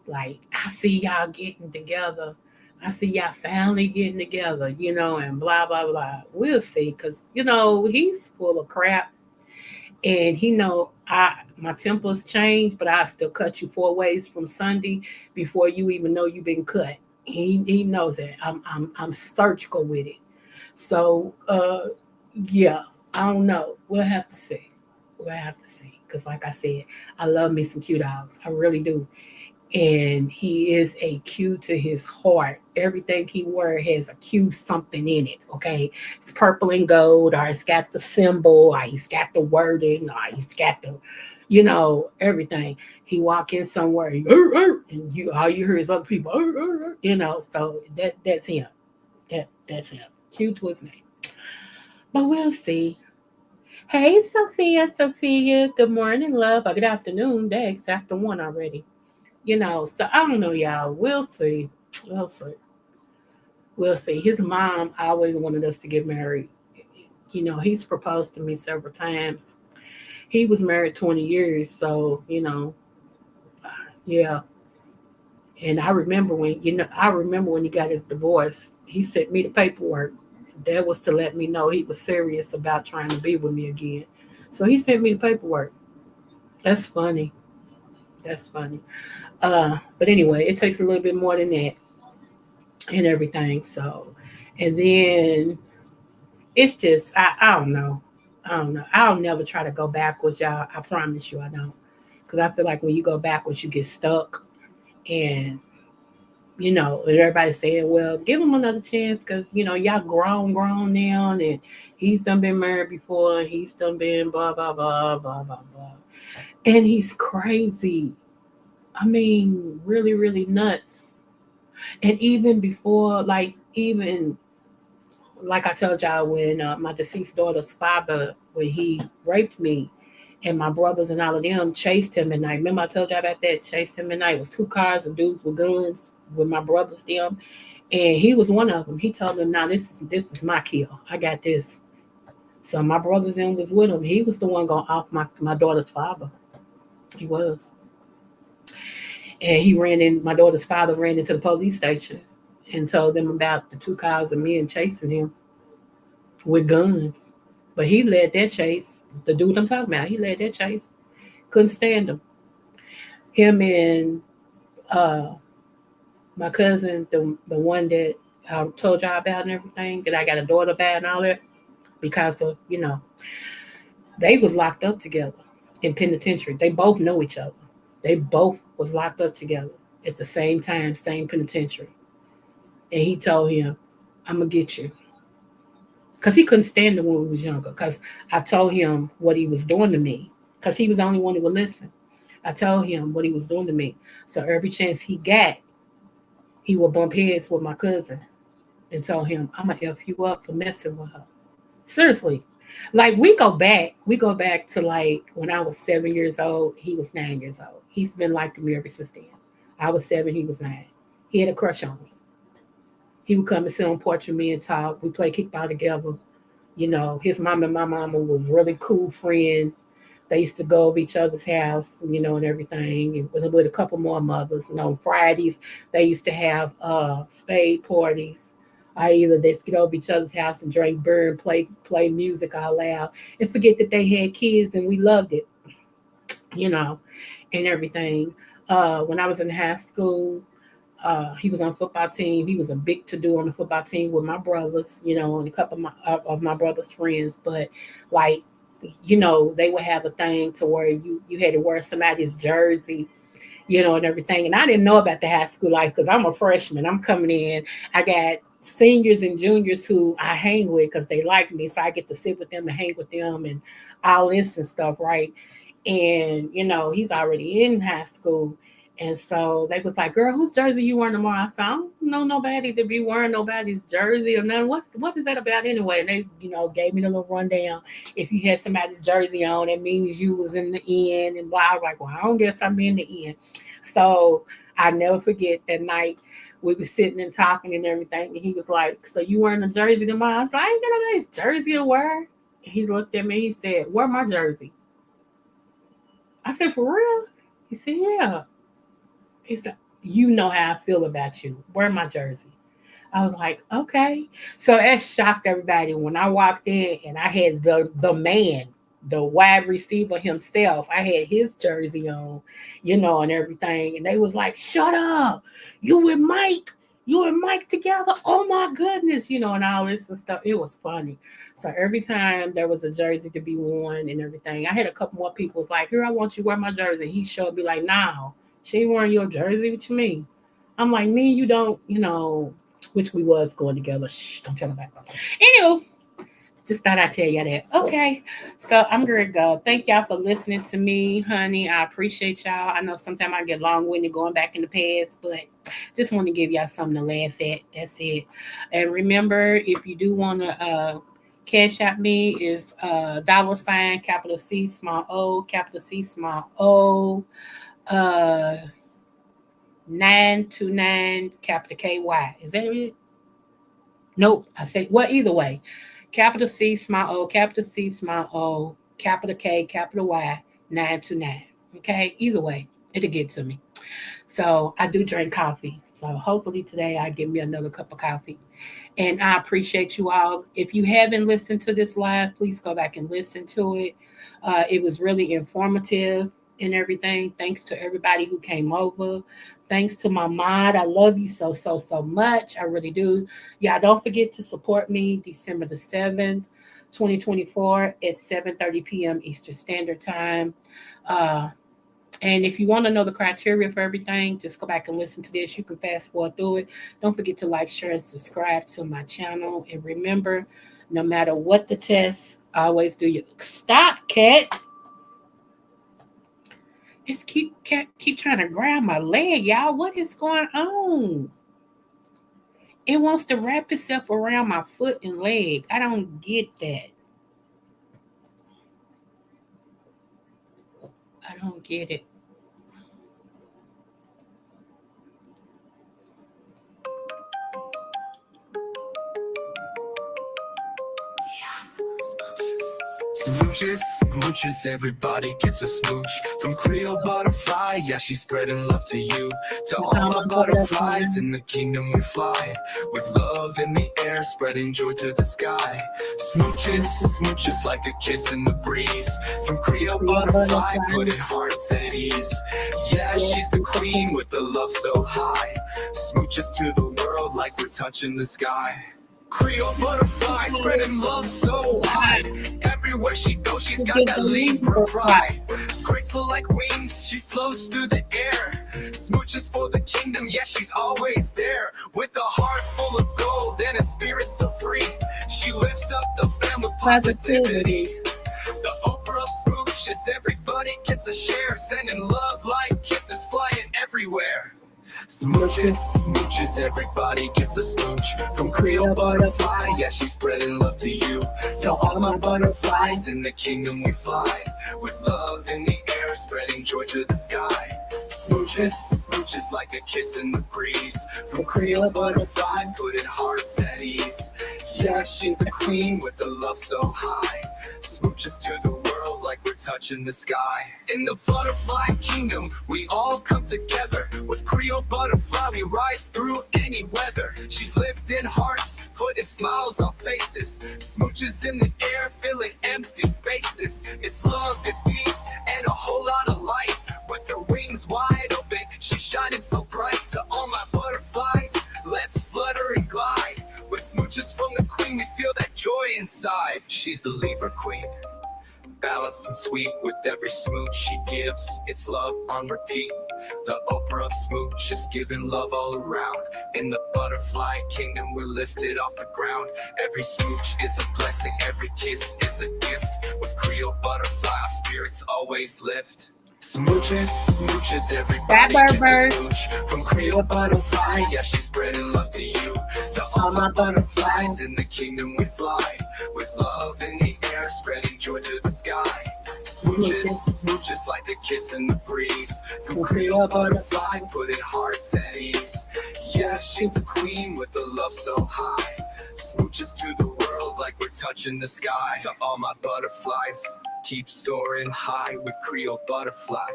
like, I see y'all getting together. I see y'all finally getting together, and blah, blah, blah. We'll see. Because, he's full of crap. And he know my temper's changed, but I still cut you 4 ways from Sunday before you even know you've been cut. He knows that. I'm surgical with it. So yeah, I don't know. We'll have to see. We'll have to see. Because like I said, I love me some cute dogs. I really do. And he is a Q to his heart. Everything he wears has a Q something in it. Okay, it's purple and gold, or it's got the symbol, or he's got the wording, or he's got the, everything. He walk in somewhere, and you all you hear is other people, So that's him. That's him. Q to his name. But we'll see. Hey, Sophia. Good morning, love. Or good afternoon. That's after 1 already. So I don't know, y'all. We'll see. We'll see. We'll see. His mom always wanted us to get married. He's proposed to me several times. He was married 20 years, so yeah. And I remember when he got his divorce. He sent me the paperwork. That was to let me know he was serious about trying to be with me again. So he sent me the paperwork. That's funny. That's funny. But anyway, it takes a little bit more than that and everything. So, and then it's just I don't know. I don't know. I'll never try to go backwards, y'all. I promise you, I don't. Because I feel like when you go backwards, you get stuck. And and everybody's saying, well, give him another chance because y'all grown now, and he's done been married before, and he's done been blah blah blah blah blah blah, and he's crazy. I mean, really, really nuts. And even before, even like I told y'all, when my deceased daughter's father, when he raped me, and my brothers and all of them chased him at night. Remember I told y'all about that? Chased him at night. It was 2 cars of dudes with guns with my brothers them, and he was one of them. He told them, "Now this is my kill. I got this." So my brothers and was with him. He was the one going off my daughter's father. He was. And my daughter's father ran into the police station and told them about the 2 cars of men chasing him with guns. But he led that chase. The dude I'm talking about, he led that chase. Couldn't stand him. Him and my cousin, the one that I told y'all about and everything, that I got a daughter about and all that, because of, they was locked up together in penitentiary. They both know each other. They both was locked up together at the same time, same penitentiary. And he told him, "I'm going to get you." Because he couldn't stand him when we was younger. Because I told him what he was doing to me. Because he was the only one who would listen. I told him what he was doing to me. So every chance he got, he would bump heads with my cousin and tell him, "I'm going to F you up for messing with her." Seriously. Like we go back to like when I was 7 years old, he was 9 years old. He's been liking me ever since then. I was 7, he was 9. He had a crush on me. He would come and sit on the porch with me and talk. We play kickball together. His mom and my mama was really cool friends. They used to go over each other's house, and everything, and with a couple more mothers. On Fridays, they used to have spade parties. Either they'd get over each other's house and drink beer and play music all loud and forget that they had kids, and we loved it, and everything. When I was in high school, he was on football team. He was a big to do on the football team with my brothers, and a couple of my brother's friends. But like, they would have a thing to where you had to wear somebody's jersey, and everything. And I didn't know about the high school life because I'm a freshman. I'm coming in. I got seniors and juniors who I hang with because they like me, so I get to sit with them and hang with them and all this and stuff, right? And he's already in high school. And so they was like, girl, whose jersey you wearing tomorrow? I said, I don't know nobody to be wearing nobody's jersey or nothing. What is that about anyway? And they, gave me the little rundown. If you had somebody's jersey on, that means you was in the end. And blah. I was like, well, I don't guess I'm in the end. So I never forget that night we were sitting and talking and everything. And he was like, so you wearing a jersey tomorrow? I said, I ain't got a nice jersey to wear. He looked at me. He said, wear my jersey. I said, for real? He said, yeah. He said, you know how I feel about you. Wear my jersey. I was like, okay. So that shocked everybody when I walked in and I had the man, the wide receiver himself. I had his jersey on, and everything. And they was like, shut up. You and Mike together. Oh my goodness, and all this and stuff. It was funny. So every time there was a jersey to be worn and everything, I had a couple more people was like, here, I want you to wear my jersey. He showed me like, no, she ain't wearing your jersey. What you mean? I'm like, me, you don't, which we was going together. Shh, don't tell nobody. Anywho, just thought I'd tell you that. Okay, so I'm going to go. Thank y'all for listening to me, honey. I appreciate y'all. I know sometimes I get long-winded going back in the past, but just want to give y'all something to laugh at. That's it. And remember, if you do want to cash out me, is $, capital C, small O, capital C, small O, 929, capital KY. Is that it? Nope. I said, well, either way. Capital C, small O, capital C, small O, capital K, capital Y, 929. Okay? Either way, it'll get to me. So I do drink coffee. So hopefully today I get me another cup of coffee. And I appreciate you all. If you haven't listened to this live, please go back and listen to it. It was really informative and everything. Thanks to everybody who came over. Thanks to my mod. I love you so much. I really do. Y'all don't forget to support me December the 7th, 2024 at 7:30 p.m. Eastern Standard Time. And if you want to know the criteria for everything, just go back and listen to this. You can fast forward through it. Don't forget to like, share, and subscribe to my channel. And remember, no matter what the test, always do your... Stop, cat. It's keep trying to grab my leg, y'all. What is going on? It wants to wrap itself around my foot and leg. I don't get that. I don't get it. Smooches, smooches, everybody gets a smooch. From Creole butterfly, yeah, she's spreading love to you. To all my butterflies in the kingdom we fly. With love in the air, spreading joy to the sky. Smooches, smooches like a kiss in the breeze. From Creole butterfly, putting hearts at ease. Yeah, she's the queen with the love so high. Smooches to the world like we're touching the sky. Creole butterfly, spreading love so wide. Everywhere she goes, she's got that Libra pride. Graceful like wings, she floats through the air. Smooches for the kingdom, yeah, she's always there. With a heart full of gold and a spirit so free. She lifts up the family positivity. The Oprah of smooches, everybody gets a share. Sending love like kisses flying everywhere. Smooches, smooches, everybody gets a smooch. From Creole butterfly, yeah, she's spreading love to you. To all my butterflies in the kingdom we fly. With love in the air, spreading joy to the sky. Smooches, smooches like a kiss in the breeze. From Creole butterfly, putting hearts at ease. Yeah, she's the queen with the love so high. Smooches to the world like we're touching the sky. In the butterfly kingdom, we all come together. With Creole butterfly, we rise through any weather. She's lifting hearts, putting smiles on faces. Smooches in the air, filling empty spaces. It's love, it's peace, and a whole lot of light. With her wings wide open, she's shining so bright. To all my butterflies, let's flutter and glide. With smooches from the queen, we feel that joy inside. She's the Libra queen, balanced and sweet. With every smooch she gives, it's love on repeat. The Oprah of smooch is giving love all around. In the butterfly kingdom, we're lifted off the ground. Every smooch is a blessing, every kiss is a gift. With Creole butterfly, our spirits always lift. Smooches, smooches, That everybody bird gets bird. a smooch. From Creole butterfly, yeah, she's spreading love to you. To all my butterflies in the kingdom we fly. With love in the air, spreading joy to the sky. Smooches, smooches like the kiss in the breeze. From Creole butterfly, putting hearts at ease. Yeah, she's the queen with the love so high. Smooches to the world like we're touching the sky. To all my butterflies, keep soaring high with Creole butterfly.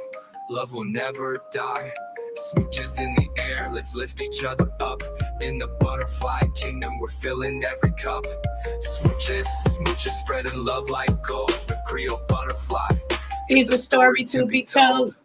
Love will never die. Smooches in the air, let's lift each other up. In the butterfly kingdom, we're filling every cup. Smooches, smooches, spreading love like gold with Creole butterfly. It's a story to be told.